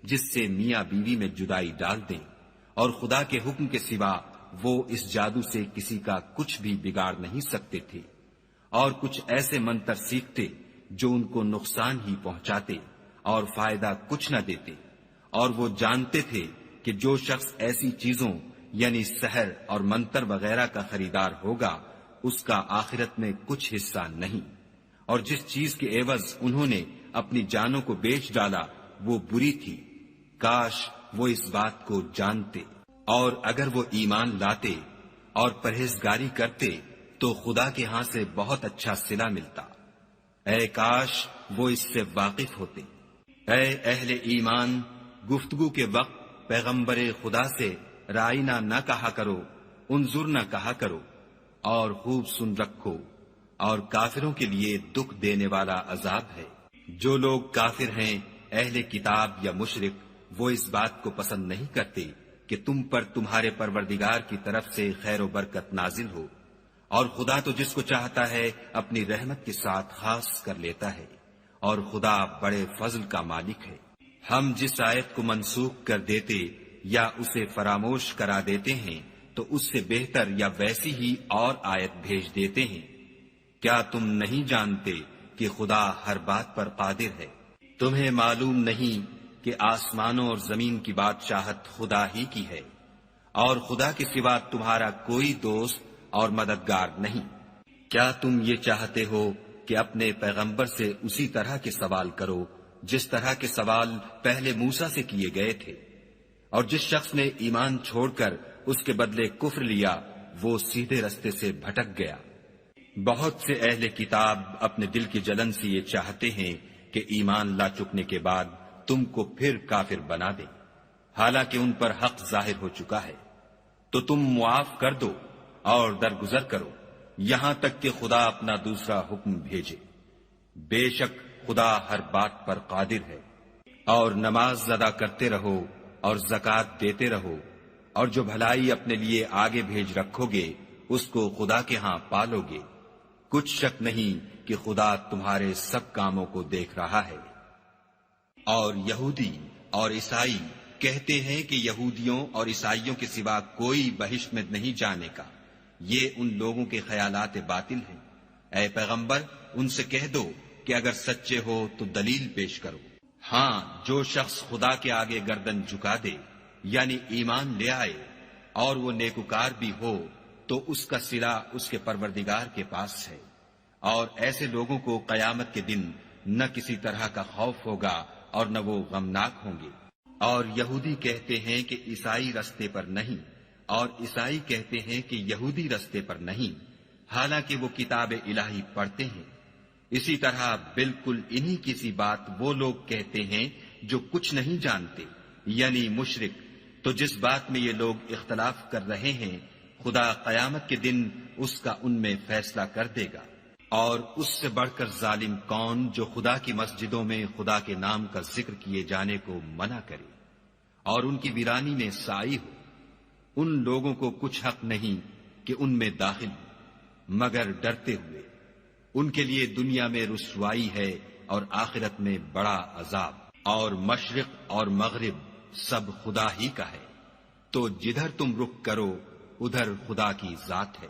جس سے میاں بیوی میں جدائی ڈال دیں، اور خدا کے حکم کے سوا وہ اس جادو سے کسی کا کچھ بھی بگاڑ نہیں سکتے تھے، اور کچھ ایسے منتر سیکھتے جو ان کو نقصان ہی پہنچاتے اور فائدہ کچھ نہ دیتے، اور وہ جانتے تھے کہ جو شخص ایسی چیزوں یعنی سحر اور منتر وغیرہ کا خریدار ہوگا اس کا آخرت میں کچھ حصہ نہیں، اور جس چیز کے عوض انہوں نے اپنی جانوں کو بیچ ڈالا وہ بری تھی، کاش وہ اس بات کو جانتے، اور اگر وہ ایمان لاتے اور پرہیزگاری کرتے تو خدا کے ہاں سے بہت اچھا صلہ ملتا، اے کاش وہ اس سے واقف ہوتے۔ اے اہل ایمان، گفتگو کے وقت پیغمبر خدا سے رائنا نہ کہا کرو، انظر نہ کہا کرو، اور خوب سن رکھو، اور کافروں کے لیے دکھ دینے والا عذاب ہے۔ جو لوگ کافر ہیں، اہل کتاب یا مشرک، وہ اس بات کو پسند نہیں کرتے کہ تم پر تمہارے پروردگار کی طرف سے خیر و برکت نازل ہو، اور خدا تو جس کو چاہتا ہے اپنی رحمت کے ساتھ خاص کر لیتا ہے، اور خدا بڑے فضل کا مالک ہے۔ ہم جس آیت کو منسوخ کر دیتے یا اسے فراموش کرا دیتے ہیں تو اس سے بہتر یا ویسی ہی اور آیت بھیج دیتے ہیں۔ کیا تم نہیں جانتے کہ خدا ہر بات پر قادر ہے؟ تمہیں معلوم نہیں کہ آسمانوں اور زمین کی بادشاہت خدا ہی کی ہے، اور خدا کے سوا تمہارا کوئی دوست اور مددگار نہیں۔ کیا تم یہ چاہتے ہو کہ اپنے پیغمبر سے اسی طرح کے سوال کرو جس طرح کے سوال پہلے موسیٰ سے کیے گئے تھے؟ اور جس شخص نے ایمان چھوڑ کر اس کے بدلے کفر لیا وہ سیدھے رستے سے بھٹک گیا۔ بہت سے اہل کتاب اپنے دل کی جلن سے یہ چاہتے ہیں کہ ایمان لا چکنے کے بعد تم کو پھر کافر بنا دیں، حالانکہ ان پر حق ظاہر ہو چکا ہے، تو تم معاف کر دو اور درگزر کرو یہاں تک کہ خدا اپنا دوسرا حکم بھیجے۔ بے شک خدا ہر بات پر قادر ہے۔ اور نماز ادا کرتے رہو اور زکوٰۃ دیتے رہو، اور جو بھلائی اپنے لیے آگے بھیج رکھو گے اس کو خدا کے ہاں پالو گے، کچھ شک نہیں کہ خدا تمہارے سب کاموں کو دیکھ رہا ہے۔ اور یہودی اور عیسائی کہتے ہیں کہ یہودیوں اور عیسائیوں کے سوا کوئی بہشت میں نہیں جانے کا، یہ ان لوگوں کے خیالات باطل ہیں۔ اے پیغمبر ان سے کہہ دو کہ اگر سچے ہو تو دلیل پیش کرو۔ ہاں، جو شخص خدا کے آگے گردن جھکا دے یعنی ایمان لے آئے اور وہ نیکوکار بھی ہو تو اس کا صلہ اس کے پروردگار کے پاس ہے، اور ایسے لوگوں کو قیامت کے دن نہ کسی طرح کا خوف ہوگا اور نہ وہ غمناک ہوں گے۔ اور یہودی کہتے ہیں کہ عیسائی رستے پر نہیں، اور عیسائی کہتے ہیں کہ یہودی رستے پر نہیں، حالانکہ وہ کتاب الہی پڑھتے ہیں۔ اسی طرح بالکل انہی کی سی بات وہ لوگ کہتے ہیں جو کچھ نہیں جانتے، یعنی مشرک۔ تو جس بات میں یہ لوگ اختلاف کر رہے ہیں خدا قیامت کے دن اس کا ان میں فیصلہ کر دے گا۔ اور اس سے بڑھ کر ظالم کون جو خدا کی مسجدوں میں خدا کے نام کا ذکر کیے جانے کو منع کرے اور ان کی ویرانی میں سائی ہو۔ ان لوگوں کو کچھ حق نہیں کہ ان میں داخل ہو مگر ڈرتے ہوئے۔ ان کے لیے دنیا میں رسوائی ہے اور آخرت میں بڑا عذاب۔ اور مشرق اور مغرب سب خدا ہی کا ہے، تو جدھر تم رخ کرو ادھر خدا کی ذات ہے۔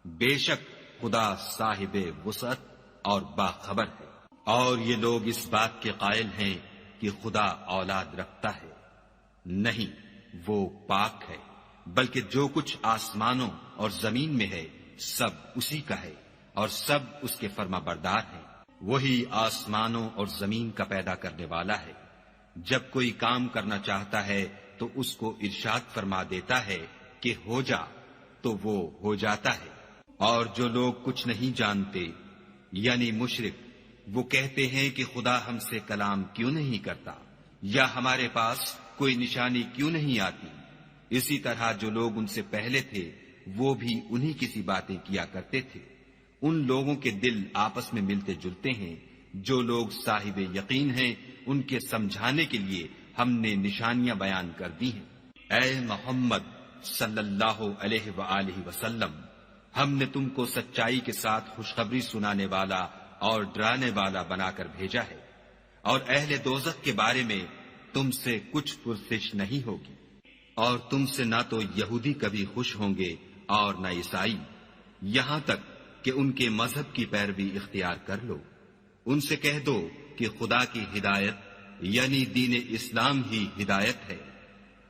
بے شک خدا صاحب وسعت اور باخبر ہے۔ اور یہ لوگ اس بات کے قائل ہیں کہ خدا اولاد رکھتا ہے، نہیں، وہ پاک ہے، بلکہ جو کچھ آسمانوں اور زمین میں ہے سب اسی کا ہے، اور سب اس کے فرما بردار ہیں۔ وہی آسمانوں اور زمین کا پیدا کرنے والا ہے، جب کوئی کام کرنا چاہتا ہے تو اس کو ارشاد فرما دیتا ہے کہ ہو جا، تو وہ ہو جاتا ہے۔ اور جو لوگ کچھ نہیں جانتے یعنی مشرک، وہ کہتے ہیں کہ خدا ہم سے کلام کیوں نہیں کرتا، یا ہمارے پاس کوئی نشانی کیوں نہیں آتی۔ اسی طرح جو لوگ ان سے پہلے تھے وہ بھی انہی کی سی باتیں کیا کرتے تھے۔ ان لوگوں کے دل آپس میں ملتے جلتے ہیں جو لوگ صاحب یقین ہیں ان کے سمجھانے کے لیے ہم نے نشانیاں بیان کر دی ہیں۔ اے محمد صلی اللہ علیہ وآلہ وسلم، ہم نے تم کو سچائی کے ساتھ خوشخبری سنانے والا اور ڈرانے والا بنا کر بھیجا ہے، اور اہل دوزخ کے بارے میں تم سے کچھ پرسش نہیں ہوگی، اور تم سے نہ تو یہودی کبھی خوش ہوں گے اور نہ عیسائی، یہاں تک کہ ان کے مذہب کی پیروی اختیار کر لو۔ ان سے کہہ دو کہ خدا کی ہدایت یعنی دین اسلام ہی ہدایت ہے،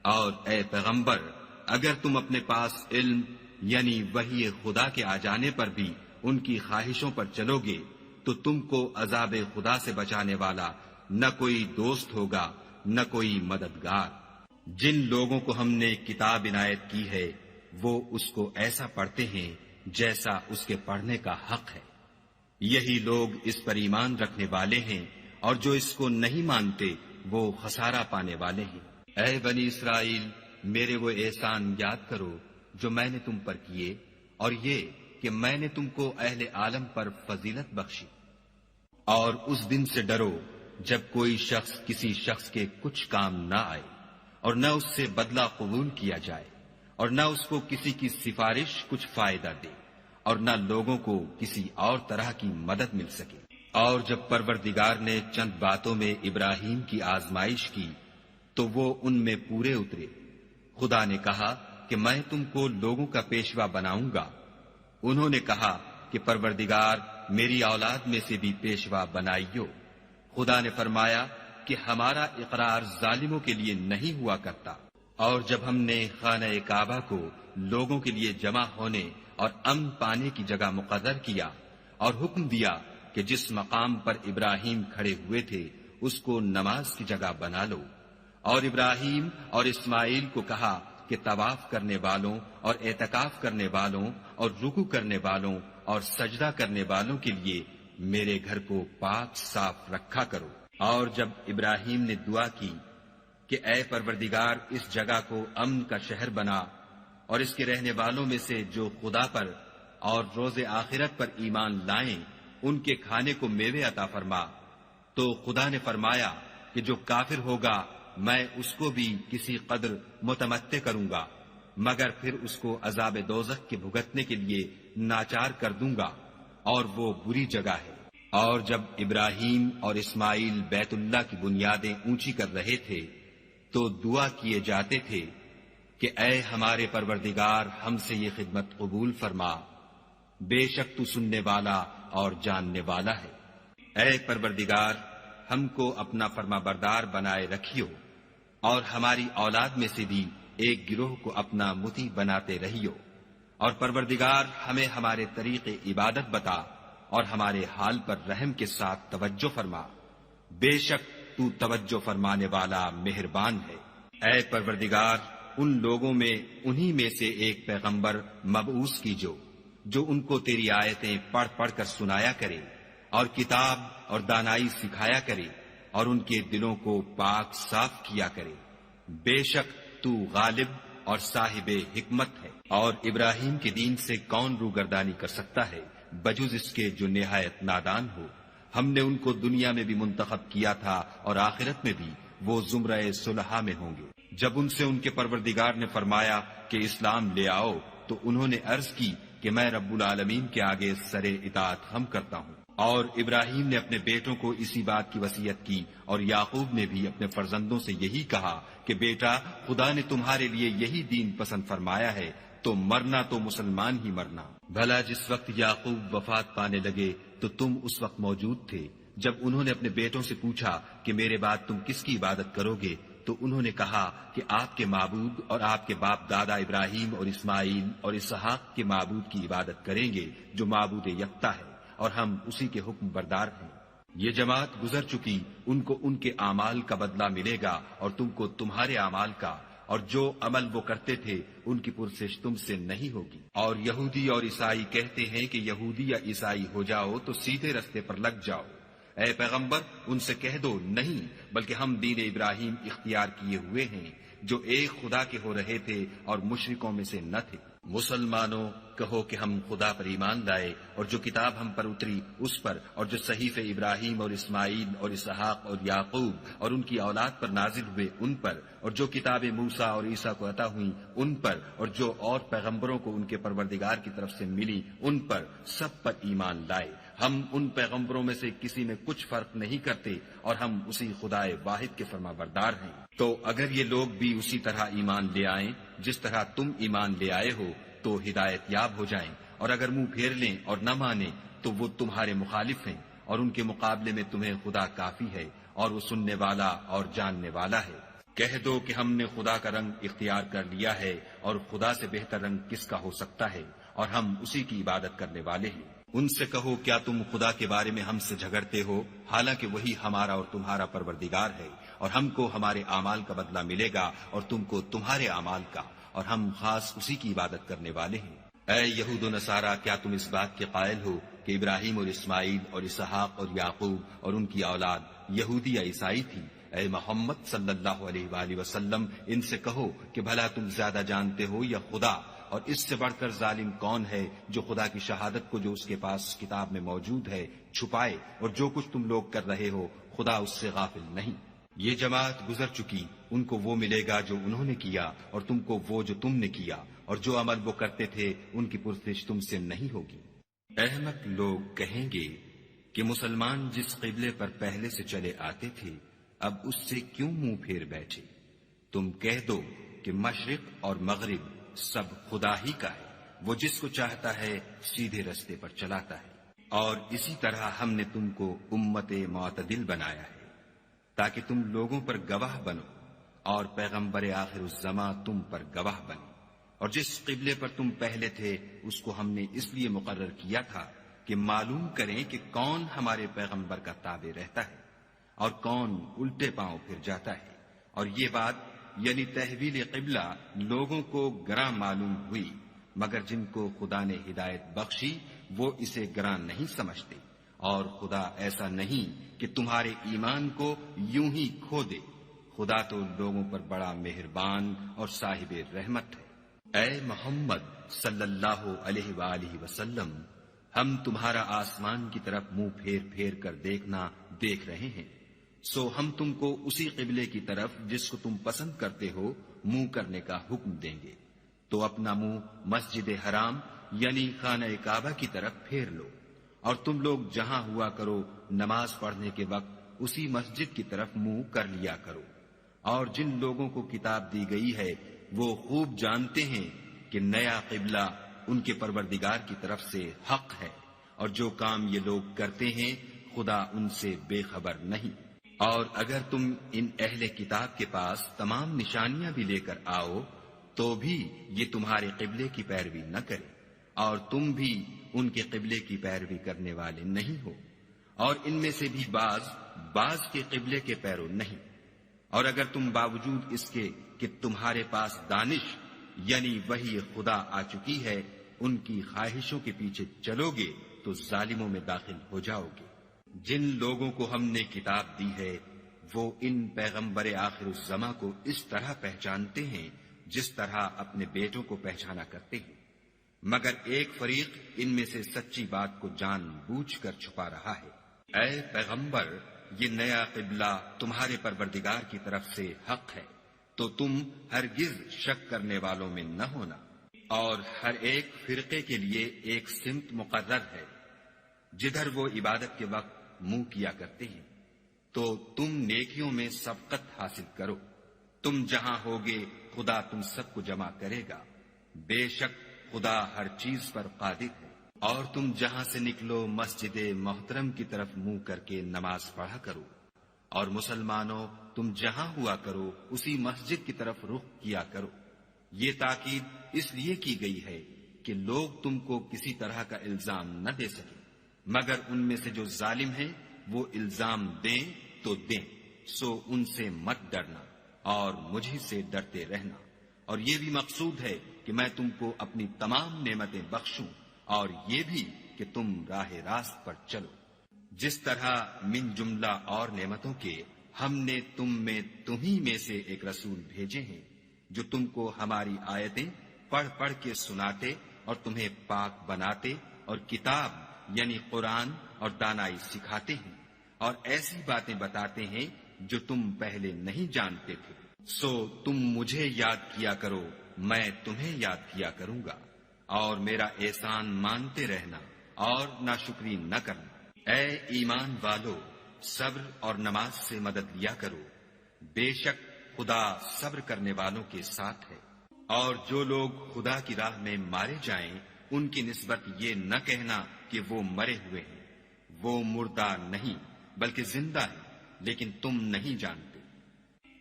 اور اے پیغمبر اگر تم اپنے پاس علم یعنی وحی خدا کے آ جانے پر بھی ان کی خواہشوں پر چلو گے تو تم کو عذاب خدا سے بچانے والا نہ کوئی دوست ہوگا نہ کوئی مددگار۔ جن لوگوں کو ہم نے کتاب عنایت کی ہے وہ اس کو ایسا پڑھتے ہیں جیسا اس کے پڑھنے کا حق ہے، یہی لوگ اس پر ایمان رکھنے والے ہیں، اور جو اس کو نہیں مانتے وہ خسارہ پانے والے ہیں۔ اے بنی اسرائیل، میرے وہ احسان یاد کرو جو میں نے تم پر کیے، اور یہ کہ میں نے تم کو اہل عالم پر فضیلت بخشی۔ اور اس دن سے ڈرو جب کوئی شخص کسی شخص کے کچھ کام نہ آئے، اور نہ اس سے بدلہ قبول کیا جائے، اور نہ اس کو کسی کی سفارش کچھ فائدہ دے، اور نہ لوگوں کو کسی اور طرح کی مدد مل سکے۔ اور جب پروردگار نے چند باتوں میں ابراہیم کی آزمائش کی تو وہ ان میں پورے اترے۔ خدا نے کہا کہ میں تم کو لوگوں کا پیشوا بناؤں گا۔ انہوں نے کہا کہ پروردگار میری اولاد میں سے بھی پیشوا بنائیو۔ خدا نے فرمایا کہ ہمارا اقرار ظالموں کے لیے نہیں ہوا کرتا۔ اور جب ہم نے خانہ کعبہ کو لوگوں کے لیے جمع ہونے اور امن پانے کی جگہ مقرر کیا اور حکم دیا کہ جس مقام پر ابراہیم کھڑے ہوئے تھے اس کو نماز کی جگہ بنا لو، اور ابراہیم اور اسماعیل کو کہا کہ طواف کرنے والوں اور اعتکاف کرنے والوں اور رکوع کرنے والوں اور سجدہ کرنے والوں کے لیے میرے گھر کو پاک صاف رکھا کرو۔ اور جب ابراہیم نے دعا کی کہ اے پروردگار اس جگہ کو امن کا شہر بنا، اور اس کے رہنے والوں میں سے جو خدا پر اور روز آخرت پر ایمان لائیں ان کے کھانے کو میوے عطا فرما، تو خدا نے فرمایا کہ جو کافر ہوگا میں اس کو بھی کسی قدر متمتع کروں گا، مگر پھر اس کو عذاب دوزخ کے بھگتنے کے لیے ناچار کر دوں گا، اور وہ بری جگہ ہے۔ اور جب ابراہیم اور اسماعیل بیت اللہ کی بنیادیں اونچی کر رہے تھے تو دعا کیے جاتے تھے کہ اے ہمارے پروردگار ہم سے یہ خدمت قبول فرما، بے شک تو سننے والا اور جاننے والا ہے۔ اے پروردگار ہم کو اپنا فرما بردار بنائے رکھیو، اور ہماری اولاد میں سے بھی ایک گروہ کو اپنا مطیع بناتے رہیو، اور پروردگار ہمیں ہمارے طریق عبادت بتا اور ہمارے حال پر رحم کے ساتھ توجہ فرما، بے شک تو توجہ فرمانے والا مہربان ہے۔ اے پروردگار ان لوگوں میں انہی میں سے ایک پیغمبر مبعوث کیجو جو ان کو تیری آیتیں پڑھ پڑھ کر سنایا کرے اور کتاب اور دانائی سکھایا کرے اور ان کے دلوں کو پاک صاف کیا کرے، بے شک تو غالب اور صاحب حکمت ہے۔ اور ابراہیم کے دین سے کون روگردانی کر سکتا ہے بجز اس کے جو نہایت نادان ہو۔ ہم نے ان کو دنیا میں بھی منتخب کیا تھا اور آخرت میں بھی وہ زمرہ صلحاء میں ہوں گے۔ جب ان سے ان کے پروردگار نے فرمایا کہ اسلام لے آؤ تو انہوں نے عرض کی کہ میں رب العالمین کے آگے سر اطاعت خم کرتا ہوں۔ اور ابراہیم نے اپنے بیٹوں کو اسی بات کی وصیت کی، اور یعقوب نے بھی اپنے فرزندوں سے یہی کہا کہ بیٹا خدا نے تمہارے لیے یہی دین پسند فرمایا ہے تو مرنا تو مسلمان ہی مرنا۔ بھلا جس وقت یعقوب وفات پانے لگے تو تم اس وقت موجود تھے جب انہوں نے اپنے بیٹوں سے پوچھا کہ میرے بعد تم کس کی عبادت کرو گے، تو انہوں نے کہا کہ آپ کے معبود اور آپ کے باپ دادا ابراہیم اور اسماعیل اور اسحاق کے معبود کی عبادت کریں گے جو معبود یکتا ہے، اور ہم اسی کے حکم بردار ہیں۔ یہ جماعت گزر چکی، ان کو ان کے اعمال کا بدلہ ملے گا اور تم کو تمہارے اعمال کا، اور جو عمل وہ کرتے تھے ان کی پرسش تم سے نہیں ہوگی۔ اور یہودی اور عیسائی کہتے ہیں کہ یہودی یا عیسائی ہو جاؤ تو سیدھے رستے پر لگ جاؤ۔ اے پیغمبر ان سے کہہ دو نہیں، بلکہ ہم دین ابراہیم اختیار کیے ہوئے ہیں جو ایک خدا کے ہو رہے تھے اور مشرکوں میں سے نہ تھے۔ مسلمانوں کہو کہ ہم خدا پر ایمان لائے اور جو کتاب ہم پر اتری اس پر، اور جو صحیفے ابراہیم اور اسماعیل اور اسحاق اور یعقوب اور ان کی اولاد پر نازل ہوئے ان پر، اور جو کتابیں موسیٰ اور عیسیٰ کو عطا ہوئیں ان پر، اور جو اور پیغمبروں کو ان کے پروردگار کی طرف سے ملی ان پر، سب پر ایمان لائے۔ ہم ان پیغمبروں میں سے کسی میں کچھ فرق نہیں کرتے، اور ہم اسی خدائے واحد کے فرما بردار ہیں۔ تو اگر یہ لوگ بھی اسی طرح ایمان لے آئیں جس طرح تم ایمان لے آئے ہو تو ہدایت یاب ہو جائیں، اور اگر منہ پھیر لیں اور نہ مانیں تو وہ تمہارے مخالف ہیں، اور ان کے مقابلے میں تمہیں خدا کافی ہے، اور وہ سننے والا اور جاننے والا ہے۔ کہہ دو کہ ہم نے خدا کا رنگ اختیار کر لیا ہے، اور خدا سے بہتر رنگ کس کا ہو سکتا ہے، اور ہم اسی کی عبادت کرنے والے ہیں۔ ان سے کہو کیا تم خدا کے بارے میں ہم سے جھگڑتے ہو، حالانکہ وہی ہمارا اور تمہارا پروردگار ہے، اور ہم کو ہمارے اعمال کا بدلہ ملے گا اور تم کو تمہارے اعمال کا، اور ہم خاص اسی کی عبادت کرنے والے ہیں۔ اے یہود و نصارہ، کیا تم اس بات کے قائل ہو کہ ابراہیم اور اسماعیل اور اسحاق اور یعقوب اور ان کی اولاد یہودی یا عیسائی تھی؟ اے محمد صلی اللہ علیہ وآلہ وسلم، ان سے کہو کہ بھلا تم زیادہ جانتے ہو یا خدا؟ اور اس سے بڑھ کر ظالم کون ہے جو خدا کی شہادت کو جو اس کے پاس کتاب میں موجود ہے چھپائے، اور جو کچھ تم لوگ کر رہے ہو خدا اس سے غافل نہیں۔ یہ جماعت گزر چکی، ان کو وہ ملے گا جو انہوں نے کیا، اور تم کو وہ جو تم نے کیا، اور جو عمل وہ کرتے تھے ان کی پرسش تم سے نہیں ہوگی۔ احمق لوگ کہیں گے کہ مسلمان جس قبلے پر پہلے سے چلے آتے تھے اب اس سے کیوں منہ پھیر بیٹھے؟ تم کہہ دو کہ مشرق اور مغرب سب خدا ہی کا ہے، وہ جس کو چاہتا ہے سیدھے رستے پر چلاتا ہے، اور اسی طرح ہم نے تم کو امت معتدل بنایا ہے تاکہ تم لوگوں پر گواہ بنو، اور پیغمبر آخر الزماں تم پر گواہ بنے۔ اور جس قبلے پر تم پہلے تھے اس کو ہم نے اس لیے مقرر کیا تھا کہ معلوم کریں کہ کون ہمارے پیغمبر کا تابع رہتا ہے اور کون الٹے پاؤں پھر جاتا ہے۔ اور یہ بات یعنی تحویل قبلہ لوگوں کو گراں معلوم ہوئی، مگر جن کو خدا نے ہدایت بخشی وہ اسے گراں نہیں سمجھتے، اور خدا ایسا نہیں کہ تمہارے ایمان کو یوں ہی کھو دے۔ خدا تو لوگوں پر بڑا مہربان اور صاحب رحمت ہے۔ اے محمد صلی اللہ علیہ وآلہ وسلم، ہم تمہارا آسمان کی طرف منہ پھیر پھیر کر دیکھنا دیکھ رہے ہیں، سو ہم تم کو اسی قبلے کی طرف جس کو تم پسند کرتے ہو منہ کرنے کا حکم دیں گے۔ تو اپنا منہ مسجد حرام یعنی خانہ کعبہ کی طرف پھیر لو، اور تم لوگ جہاں ہوا کرو نماز پڑھنے کے وقت اسی مسجد کی طرف منہ کر لیا کرو۔ اور جن لوگوں کو کتاب دی گئی ہے وہ خوب جانتے ہیں کہ نیا قبلہ ان کے پروردگار کی طرف سے حق ہے، اور جو کام یہ لوگ کرتے ہیں خدا ان سے بے خبر نہیں۔ اور اگر تم ان اہل کتاب کے پاس تمام نشانیاں بھی لے کر آؤ تو بھی یہ تمہارے قبلے کی پیروی نہ کرے، اور تم بھی ان کے قبلے کی پیروی کرنے والے نہیں ہو، اور ان میں سے بھی بعض کے قبلے کے پیرو نہیں۔ اور اگر تم باوجود اس کے کہ تمہارے پاس دانش یعنی وحی خدا آ چکی ہے ان کی خواہشوں کے پیچھے چلو گے تو ظالموں میں داخل ہو جاؤ گے۔ جن لوگوں کو ہم نے کتاب دی ہے وہ ان پیغمبر آخر الزماں کو اس طرح پہچانتے ہیں جس طرح اپنے بیٹوں کو پہچانا کرتے ہیں، مگر ایک فریق ان میں سے سچی بات کو جان بوجھ کر چھپا رہا ہے۔ اے پیغمبر، یہ نیا قبلہ تمہارے پروردگار کی طرف سے حق ہے، تو تم ہرگز شک کرنے والوں میں نہ ہونا، اور ہر ایک فرقے کے لیے ایک سمت مقرر ہے جدھر وہ عبادت کے وقت منہ کیا کرتے ہیں، تو تم نیکیوں میں سبقت حاصل کرو۔ تم جہاں ہوگے خدا تم سب کو جمع کرے گا، بے شک خدا ہر چیز پر قادر ہے۔ اور تم جہاں سے نکلو مسجد محترم کی طرف منہ کر کے نماز پڑھا کرو، اور مسلمانوں تم جہاں ہوا کرو اسی مسجد کی طرف رخ کیا کرو۔ یہ تاکید اس لیے کی گئی ہے کہ لوگ تم کو کسی طرح کا الزام نہ دے سکیں، مگر ان میں سے جو ظالم ہیں وہ الزام دیں تو دیں، سو ان سے مت ڈرنا اور مجھے سے ڈرتے رہنا۔ اور یہ بھی مقصود ہے کہ میں تم کو اپنی تمام نعمتیں بخشوں، اور یہ بھی کہ تم راہ راست پر چلو۔ جس طرح من جملہ اور نعمتوں کے ہم نے تمہیں میں سے ایک رسول بھیجے ہیں جو تم کو ہماری آیتیں پڑھ پڑھ کے سناتے اور تمہیں پاک بناتے اور کتاب یعنی قرآن اور دانائی سکھاتے ہیں اور ایسی باتیں بتاتے ہیں جو تم پہلے نہیں جانتے تھے۔ سو تم مجھے یاد کیا کرو، میں تمہیں یاد کیا کروں گا، اور میرا احسان مانتے رہنا اور ناشکری نہ کرنا۔ اے ایمان والو، صبر اور نماز سے مدد لیا کرو، بے شک خدا صبر کرنے والوں کے ساتھ ہے۔ اور جو لوگ خدا کی راہ میں مارے جائیں ان کی نسبت یہ نہ کہنا کہ وہ مرے ہوئے ہیں، وہ مردہ نہیں بلکہ زندہ ہیں، لیکن تم نہیں جانتے۔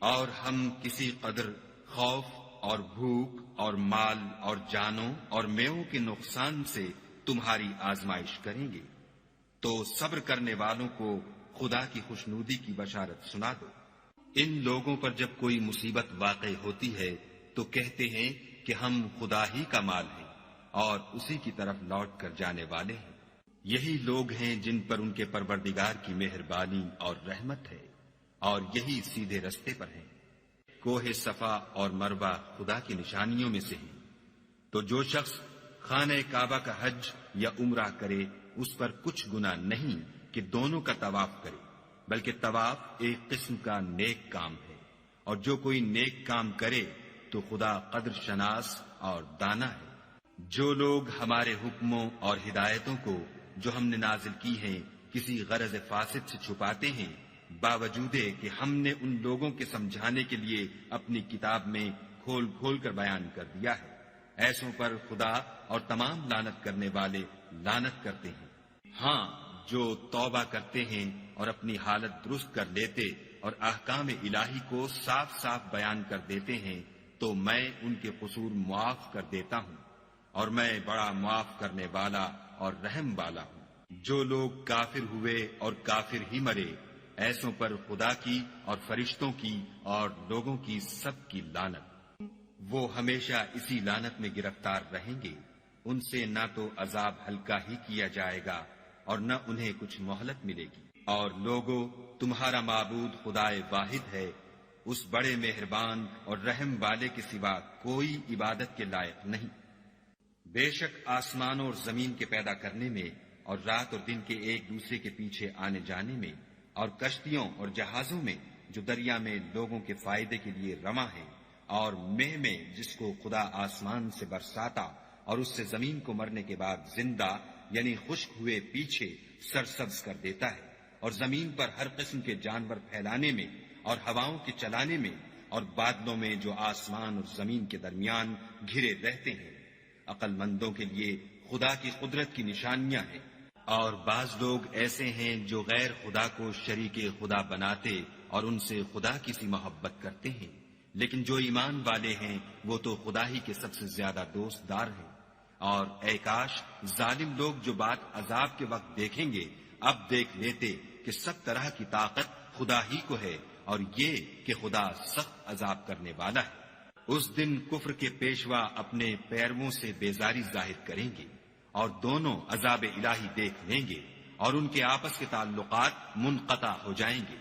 اور ہم کسی قدر خوف اور بھوک اور مال اور جانوں اور میووں کے نقصان سے تمہاری آزمائش کریں گے، تو صبر کرنے والوں کو خدا کی خوشنودی کی بشارت سنا دو۔ ان لوگوں پر جب کوئی مصیبت واقع ہوتی ہے تو کہتے ہیں کہ ہم خدا ہی کا مال ہیں اور اسی کی طرف لوٹ کر جانے والے ہیں۔ یہی لوگ ہیں جن پر ان کے پروردگار کی مہربانی اور رحمت ہے، اور یہی سیدھے رستے پر ہیں۔ کوہ صفا اور مروہ خدا کی نشانیوں میں سے ہیں، تو جو شخص خانہ کعبہ کا حج یا عمرہ کرے اس پر کچھ گناہ نہیں کہ دونوں کا طواف کرے، بلکہ طواف ایک قسم کا نیک کام ہے، اور جو کوئی نیک کام کرے تو خدا قدر شناس اور دانا ہے۔ جو لوگ ہمارے حکموں اور ہدایتوں کو جو ہم نے نازل کی ہیں کسی غرض فاسد سے چھپاتے ہیں، باوجود کہ ہم نے ان لوگوں کے سمجھانے کے لیے اپنی کتاب میں کھول کھول کر بیان کر دیا ہے، ایسوں پر خدا اور تمام لعنت کرنے والے لعنت کرتے ہیں۔ ہاں، جو توبہ کرتے ہیں اور اپنی حالت درست کر لیتے اور احکام الہی کو صاف صاف بیان کر دیتے ہیں تو میں ان کے قصور معاف کر دیتا ہوں، اور میں بڑا معاف کرنے والا اور رحم والا ہوں۔ جو لوگ کافر ہوئے اور کافر ہی مرے، ایسوں پر خدا کی اور فرشتوں کی اور لوگوں کی سب کی لعنت۔ وہ ہمیشہ اسی لعنت میں گرفتار رہیں گے، ان سے نہ تو عذاب ہلکا ہی کیا جائے گا اور نہ انہیں کچھ مہلت ملے گی۔ اور لوگو، تمہارا معبود خدائے واحد ہے، اس بڑے مہربان اور رحم والے کے سوا کوئی عبادت کے لائق نہیں۔ بے شک آسمانوں اور زمین کے پیدا کرنے میں اور رات اور دن کے ایک دوسرے کے پیچھے آنے جانے میں اور کشتیوں اور جہازوں میں جو دریا میں لوگوں کے فائدے کے لیے رواں ہیں، اور مہ میں جس کو خدا آسمان سے برساتا اور اس سے زمین کو مرنے کے بعد زندہ یعنی خشک ہوئے پیچھے سرسبز کر دیتا ہے، اور زمین پر ہر قسم کے جانور پھیلانے میں اور ہواؤں کے چلانے میں اور بادلوں میں جو آسمان اور زمین کے درمیان گھرے رہتے ہیں، عقل مندوں کے لیے خدا کی قدرت کی نشانیاں ہیں۔ اور بعض لوگ ایسے ہیں جو غیر خدا کو شریک خدا بناتے اور ان سے خدا کی سی محبت کرتے ہیں، لیکن جو ایمان والے ہیں وہ تو خدا ہی کے سب سے زیادہ دوست دار ہیں۔ اور اے کاش ظالم لوگ جو بات عذاب کے وقت دیکھیں گے اب دیکھ لیتے کہ سب طرح کی طاقت خدا ہی کو ہے، اور یہ کہ خدا سخت عذاب کرنے والا ہے۔ اس دن کفر کے پیشوا اپنے پیرووں سے بیزاری ظاہر کریں گے اور دونوں عذاب الہی دیکھ لیں گے اور ان کے آپس کے تعلقات منقطع ہو جائیں گے۔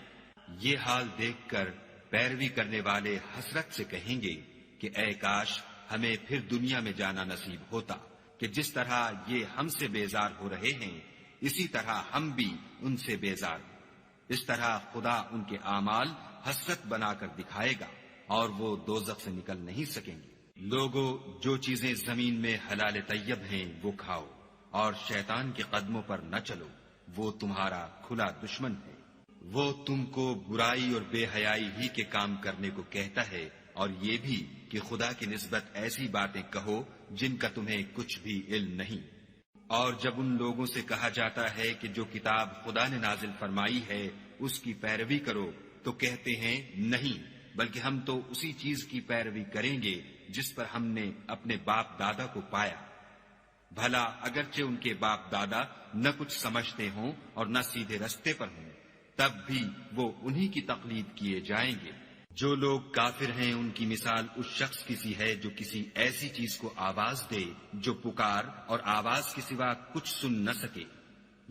یہ حال دیکھ کر پیروی کرنے والے حسرت سے کہیں گے کہ اے کاش ہمیں پھر دنیا میں جانا نصیب ہوتا کہ جس طرح یہ ہم سے بیزار ہو رہے ہیں اسی طرح ہم بھی ان سے بیزار ہیں۔ اس طرح خدا ان کے اعمال حسرت بنا کر دکھائے گا اور وہ دوزخ سے نکل نہیں سکیں گے۔ لوگو، جو چیزیں زمین میں حلال طیب ہیں وہ کھاؤ، اور شیطان کے قدموں پر نہ چلو، وہ تمہارا کھلا دشمن ہے۔ وہ تم کو برائی اور بے حیائی ہی کے کام کرنے کو کہتا ہے، اور یہ بھی کہ خدا کی نسبت ایسی باتیں کہو جن کا تمہیں کچھ بھی علم نہیں۔ اور جب ان لوگوں سے کہا جاتا ہے کہ جو کتاب خدا نے نازل فرمائی ہے اس کی پیروی کرو تو کہتے ہیں نہیں، بلکہ ہم تو اسی چیز کی پیروی کریں گے جس پر ہم نے اپنے باپ دادا کو پایا۔ بھلا اگرچہ ان کے باپ دادا نہ کچھ سمجھتے ہوں اور نہ سیدھے رستے پر ہوں، تب بھی وہ انہی کی تقلید کیے جائیں گے۔ جو لوگ کافر ہیں ان کی مثال اس شخص کی سی ہے جو کسی ایسی چیز کو آواز دے جو پکار اور آواز کے سوا کچھ سن نہ سکے۔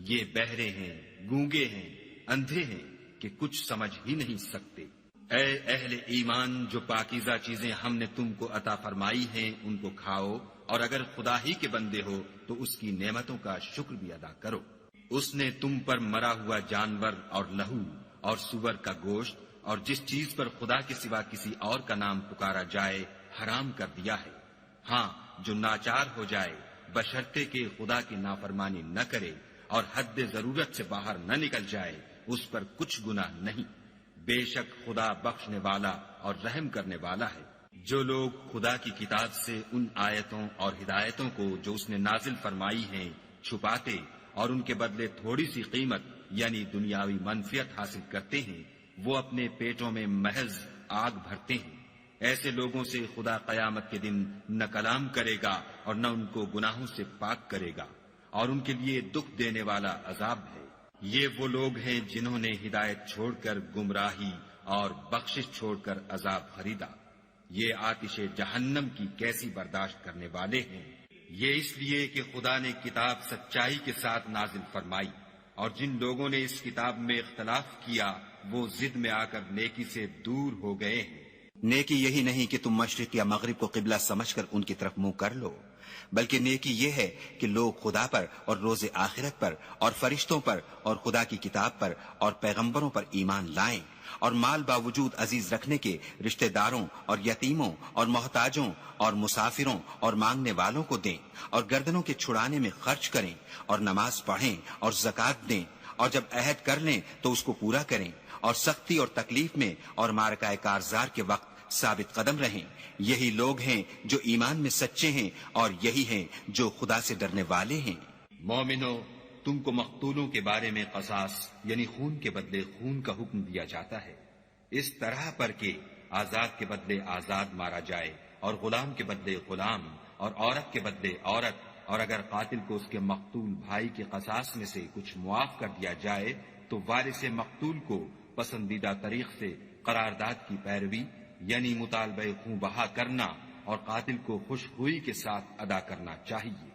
یہ بہرے ہیں، گونگے ہیں، اندھے ہیں کہ کچھ سمجھ ہی نہیں سکتے۔ اے اہل ایمان، جو پاکیزہ چیزیں ہم نے تم کو عطا فرمائی ہیں ان کو کھاؤ، اور اگر خدا ہی کے بندے ہو تو اس کی نعمتوں کا شکر بھی ادا کرو۔ اس نے تم پر مرا ہوا جانور اور لہو اور سور کا گوشت اور جس چیز پر خدا کے سوا کسی اور کا نام پکارا جائے حرام کر دیا ہے۔ ہاں، جو ناچار ہو جائے بشرطے کہ خدا کی نافرمانی نہ کرے اور حد ضرورت سے باہر نہ نکل جائے، اس پر کچھ گناہ نہیں۔ بے شک خدا بخشنے والا اور رحم کرنے والا ہے۔ جو لوگ خدا کی کتاب سے ان آیتوں اور ہدایتوں کو جو اس نے نازل فرمائی ہیں چھپاتے اور ان کے بدلے تھوڑی سی قیمت یعنی دنیاوی منفعت حاصل کرتے ہیں، وہ اپنے پیٹوں میں محض آگ بھرتے ہیں۔ ایسے لوگوں سے خدا قیامت کے دن نہ کلام کرے گا اور نہ ان کو گناہوں سے پاک کرے گا، اور ان کے لیے دکھ دینے والا عذاب ہے۔ یہ وہ لوگ ہیں جنہوں نے ہدایت چھوڑ کر گمراہی اور بخشش چھوڑ کر عذاب خریدا۔ یہ آتش جہنم کی کیسی برداشت کرنے والے ہیں۔ یہ اس لیے کہ خدا نے کتاب سچائی کے ساتھ نازل فرمائی، اور جن لوگوں نے اس کتاب میں اختلاف کیا وہ ضد میں آ کر نیکی سے دور ہو گئے ہیں۔ نیکی یہی نہیں کہ تم مشرق یا مغرب کو قبلہ سمجھ کر ان کی طرف منہ کر لو، بلکہ نیکی یہ ہے کہ لوگ خدا پر اور روز آخرت پر اور فرشتوں پر اور خدا کی کتاب پر اور پیغمبروں پر ایمان لائیں، اور مال باوجود عزیز رکھنے کے رشتہ داروں اور یتیموں اور محتاجوں اور مسافروں اور مانگنے والوں کو دیں، اور گردنوں کے چھڑانے میں خرچ کریں، اور نماز پڑھیں اور زکوٰۃ دیں، اور جب عہد کر لیں تو اس کو پورا کریں، اور سختی اور تکلیف میں اور معرکہ کارزار کے وقت ثابت قدم رہیں۔ یہی لوگ ہیں جو ایمان میں سچے ہیں، اور یہی ہیں جو خدا سے ڈرنے والے ہیں۔ مومنو، تم کو مقتولوں کے بارے میں قصاص یعنی خون کے بدلے خون کا حکم دیا جاتا ہے، اس طرح پر کہ آزاد کے بدلے آزاد مارا جائے، اور غلام کے بدلے غلام، اور عورت کے بدلے عورت، اور اگر قاتل کو اس کے مقتول بھائی کے قصاص میں سے کچھ معاف کر دیا جائے تو وارث مقتول کو پسندیدہ طریق سے قرارداد کی پیروی یعنی مطالبہ خون بہا کرنا اور قاتل کو خوش ہوئی کے ساتھ ادا کرنا چاہیے۔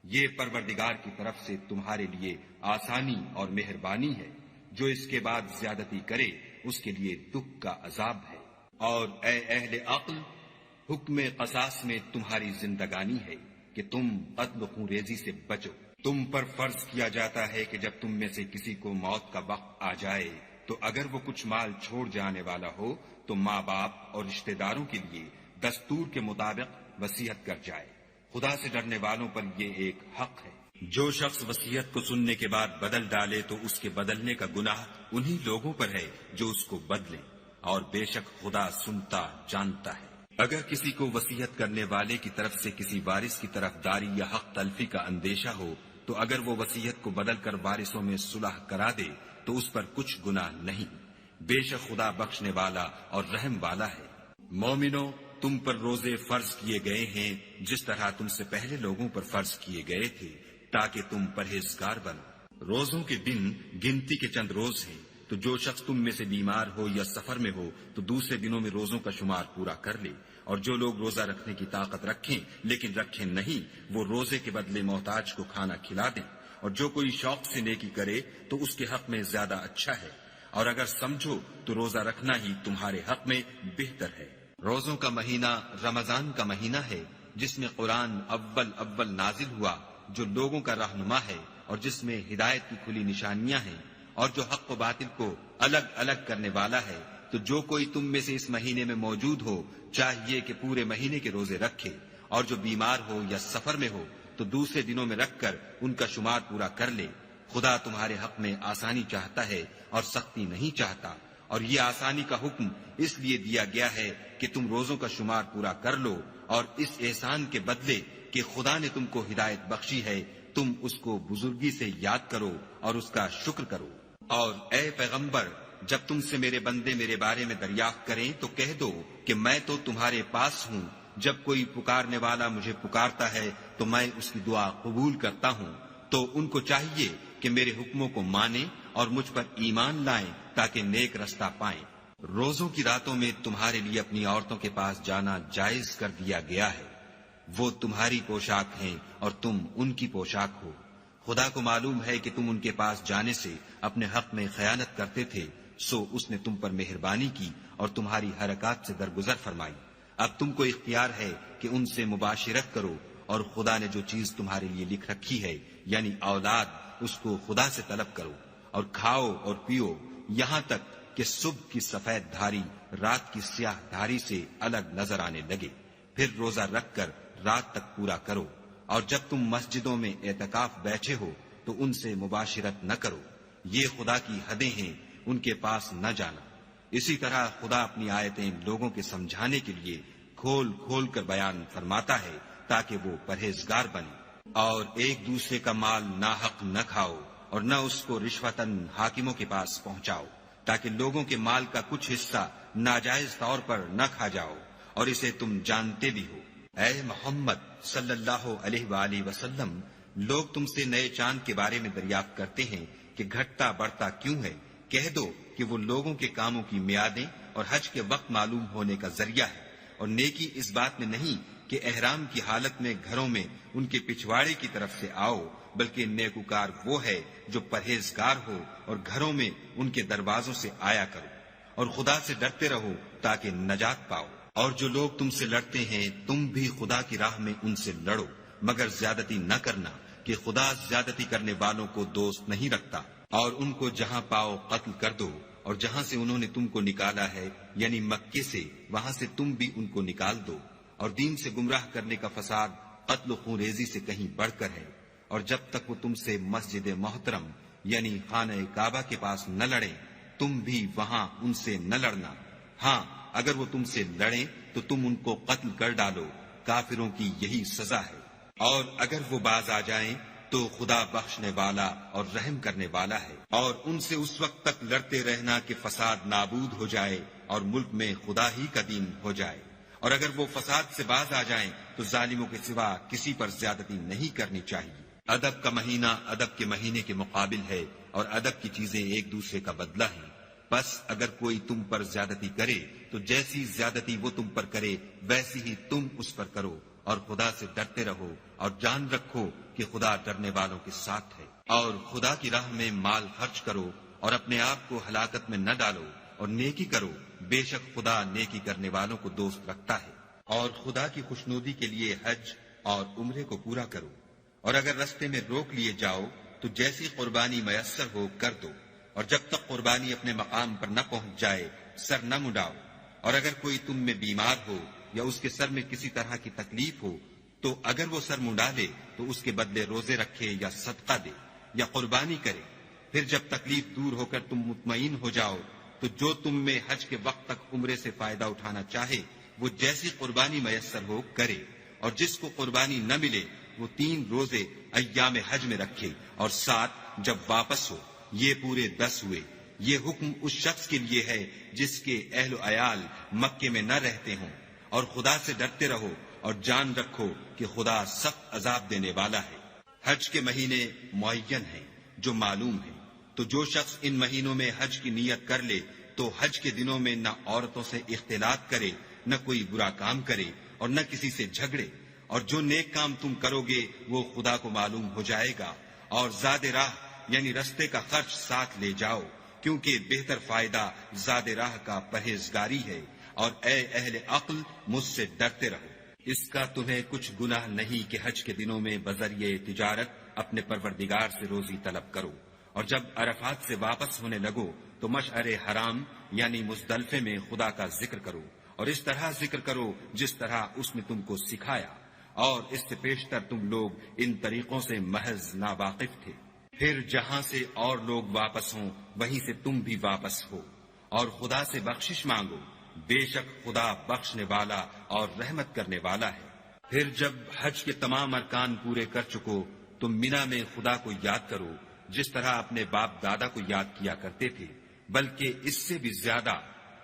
یہ پروردگار کی طرف سے تمہارے لیے آسانی اور مہربانی ہے۔ جو اس کے بعد زیادتی کرے اس کے لیے دکھ کا عذاب ہے۔ اور اے اہل عقل، حکم قصاص میں تمہاری زندگانی ہے کہ تم قتل و خون ریزی سے بچو۔ تم پر فرض کیا جاتا ہے کہ جب تم میں سے کسی کو موت کا وقت آ جائے تو اگر وہ کچھ مال چھوڑ جانے والا ہو تو ماں باپ اور رشتہ داروں کے لیے دستور کے مطابق وصیت کر جائے۔ خدا سے ڈرنے والوں پر یہ ایک حق ہے۔ جو شخص وصیت کو سننے کے بعد بدل ڈالے تو اس کے بدلنے کا گناہ انہی لوگوں پر ہے جو اس کو بدلیں، اور بے شک خدا سنتا جانتا ہے۔ اگر کسی کو وصیت کرنے والے کی طرف سے کسی وارث کی طرف داری یا حق تلفی کا اندیشہ ہو تو اگر وہ وصیت کو بدل کر وارثوں میں صلح کرا دے تو اس پر کچھ گناہ نہیں، بے شک خدا بخشنے والا اور رحم والا ہے۔ مومنو، تم پر روزے فرض کیے گئے ہیں جس طرح تم سے پہلے لوگوں پر فرض کیے گئے تھے تاکہ تم پرہیزگار بنو۔ روزوں کے دن گنتی کے چند روز ہیں، تو جو شخص تم میں سے بیمار ہو یا سفر میں ہو تو دوسرے دنوں میں روزوں کا شمار پورا کر لے، اور جو لوگ روزہ رکھنے کی طاقت رکھیں لیکن رکھیں نہیں وہ روزے کے بدلے محتاج کو کھانا کھلا دیں، اور جو کوئی شوق سے نیکی کرے تو اس کے حق میں زیادہ اچھا ہے، اور اگر سمجھو تو روزہ رکھنا ہی تمہارے حق میں بہتر ہے۔ روزوں کا مہینہ رمضان کا مہینہ ہے جس میں قرآن اول نازل ہوا، جو لوگوں کا رہنما ہے اور جس میں ہدایت کی کھلی نشانیاں ہیں، اور جو حق و باطل کو الگ الگ کرنے والا ہے۔ تو جو کوئی تم میں سے اس مہینے میں موجود ہو چاہیے کہ پورے مہینے کے روزے رکھے، اور جو بیمار ہو یا سفر میں ہو تو دوسرے دنوں میں رکھ کر ان کا شمار پورا کر لے۔ خدا تمہارے حق میں آسانی چاہتا ہے اور سختی نہیں چاہتا، اور یہ آسانی کا حکم اس لیے دیا گیا ہے کہ تم روزوں کا شمار پورا کر لو، اور اس احسان کے بدلے کہ خدا نے تم کو ہدایت بخشی ہے تم اس کو بزرگی سے یاد کرو اور اس کا شکر کرو۔ اور اے پیغمبر، جب تم سے میرے بندے میرے بارے میں دریافت کریں تو کہہ دو کہ میں تو تمہارے پاس ہوں، جب کوئی پکارنے والا مجھے پکارتا ہے تو میں اس کی دعا قبول کرتا ہوں۔ تو ان کو چاہیے کہ میرے حکموں کو مانیں اور مجھ پر ایمان لائیں تاکہ نیک رستہ پائیں۔ روزوں کی راتوں میں تمہارے لیے اپنی عورتوں کے پاس جانا جائز کر دیا گیا ہے، وہ تمہاری پوشاک ہیں اور تم ان کی پوشاک ہو۔ خدا کو معلوم ہے کہ تم ان کے پاس جانے سے اپنے حق میں خیانت کرتے تھے، سو اس نے تم پر مہربانی کی اور تمہاری حرکات سے درگزر فرمائی۔ اب تم کو اختیار ہے کہ ان سے مباشرت کرو، اور خدا نے جو چیز تمہارے لیے لکھ رکھی ہے یعنی اولاد، اس کو خدا سے طلب کرو، اور کھاؤ اور پیو یہاں تک کہ صبح کی سفید دھاری رات کی سیاہ دھاری سے الگ نظر آنے لگے، پھر روزہ رکھ کر رات تک پورا کرو، اور جب تم مسجدوں میں اعتکاف بیٹھے ہو تو ان سے مباشرت نہ کرو، یہ خدا کی حدیں ہیں، ان کے پاس نہ جانا۔ اسی طرح خدا اپنی آیتیں لوگوں کے سمجھانے کے لیے کھول کھول کر بیان فرماتا ہے تاکہ وہ پرہیزگار بنے۔ اور ایک دوسرے کا مال ناحق نہ کھاؤ، اور نہ اس کو رشوتاً حاکموں کے پاس پہنچاؤ، تاکہ لوگوں کے مال کا کچھ حصہ ناجائز طور پر نہ کھا جاؤ، اور اسے تم جانتے بھی ہو۔ اے محمد صلی اللہ علیہ وآلہ وسلم، لوگ تم سے نئے چاند کے بارے میں دریافت کرتے ہیں کہ گھٹتا بڑھتا کیوں ہے؟ کہہ دو کہ وہ لوگوں کے کاموں کی میعادیں اور حج کے وقت معلوم ہونے کا ذریعہ ہے، اور نیکی اس بات میں نہیں کہ احرام کی حالت میں گھروں میں ان کے پچھواڑے کی طرف سے آؤ، بلکہ نیکوکار وہ ہے جو پرہیزگار ہو اور گھروں میں ان کے دروازوں سے آیا کرو، اور خدا سے ڈرتے رہو تاکہ نجات پاؤ۔ اور جو لوگ تم سے لڑتے ہیں تم بھی خدا کی راہ میں ان سے لڑو، مگر زیادتی نہ کرنا، کہ خدا زیادتی کرنے والوں کو دوست نہیں رکھتا۔ اور ان کو جہاں پاؤ قتل کر دو، اور جہاں سے انہوں نے تم کو نکالا ہے یعنی مکے سے، وہاں سے تم بھی ان کو نکال دو۔ اور دین سے گمراہ کرنے کا فساد قتل و خون ریزی سے کہیں بڑھ کر ہے۔ اور جب تک وہ تم سے مسجد محترم یعنی خانہ کعبہ کے پاس نہ لڑیں، تم بھی وہاں ان سے نہ لڑنا۔ ہاں، اگر وہ تم سے لڑیں تو تم ان کو قتل کر ڈالو، کافروں کی یہی سزا ہے۔ اور اگر وہ باز آ جائیں تو خدا بخشنے والا اور رحم کرنے والا ہے۔ اور ان سے اس وقت تک لڑتے رہنا کہ فساد نابود ہو جائے اور ملک میں خدا ہی کا دین ہو جائے۔ اور اگر وہ فساد سے باز آ جائیں تو ظالموں کے سوا کسی پر زیادتی نہیں کرنی چاہیے۔ ادب کا مہینہ ادب کے مہینے کے مقابل ہے، اور ادب کی چیزیں ایک دوسرے کا بدلہ ہیں۔ بس اگر کوئی تم پر زیادتی کرے تو جیسی زیادتی وہ تم پر کرے ویسی ہی تم اس پر کرو، اور خدا سے ڈرتے رہو، اور جان رکھو کہ خدا ڈرنے والوں کے ساتھ ہے۔ اور خدا کی راہ میں مال خرچ کرو، اور اپنے آپ کو ہلاکت میں نہ ڈالو، اور نیکی کرو، بے شک خدا نیکی کرنے والوں کو دوست رکھتا ہے۔ اور خدا کی خوشنودی کے لیے حج اور عمرے کو پورا کرو، اور اگر رستے میں روک لیے جاؤ تو جیسی قربانی میسر ہو کر دو، اور جب تک قربانی اپنے مقام پر نہ پہنچ جائے سر نہ مڈاؤ۔ اور اگر کوئی تم میں بیمار ہو یا اس کے سر میں کسی طرح کی تکلیف ہو تو اگر وہ سر منڈا لے تو اس کے بدلے روزے رکھے یا صدقہ دے یا قربانی کرے۔ پھر جب تکلیف دور ہو کر تم مطمئن ہو جاؤ تو جو تم میں حج کے وقت تک عمرے سے فائدہ اٹھانا چاہے وہ جیسی قربانی میسر ہو کرے، اور جس کو قربانی نہ ملے وہ 3 روزے ایام حج میں رکھے، اور 7 جب واپس ہو، یہ پورے 10 ہوئے۔ یہ حکم اس شخص کے لیے ہے جس کے اہل و عیال مکے میں نہ رہتے ہوں۔ اور خدا سے ڈرتے رہو، اور جان رکھو کہ خدا سخت عذاب دینے والا ہے۔ حج کے مہینے معین ہیں جو معلوم ہیں، تو جو شخص ان مہینوں میں حج کی نیت کر لے تو حج کے دنوں میں نہ عورتوں سے اختلاط کرے، نہ کوئی برا کام کرے، اور نہ کسی سے جھگڑے۔ اور جو نیک کام تم کرو گے وہ خدا کو معلوم ہو جائے گا۔ اور زاد راہ یعنی رستے کا خرچ ساتھ لے جاؤ، کیونکہ بہتر فائدہ زاد راہ کا پرہیزگاری ہے۔ اور اے اہل عقل، مجھ سے ڈرتے رہو۔ اس کا تمہیں کچھ گناہ نہیں کہ حج کے دنوں میں بذریعہ تجارت اپنے پروردگار سے روزی طلب کرو، اور جب عرفات سے واپس ہونے لگو تو مشعر حرام یعنی مزدلفے میں خدا کا ذکر کرو، اور اس طرح ذکر کرو جس طرح اس نے تم کو سکھایا، اور اس سے پیشتر تم لوگ ان طریقوں سے محض ناواقف تھے۔ پھر جہاں سے اور لوگ واپس ہوں وہیں سے تم بھی واپس ہو، اور خدا سے بخشش مانگو، بے شک خدا بخشنے والا اور رحمت کرنے والا ہے۔ پھر جب حج کے تمام ارکان پورے کر چکو تو مینا میں خدا کو یاد کرو جس طرح اپنے باپ دادا کو یاد کیا کرتے تھے، بلکہ اس سے بھی زیادہ۔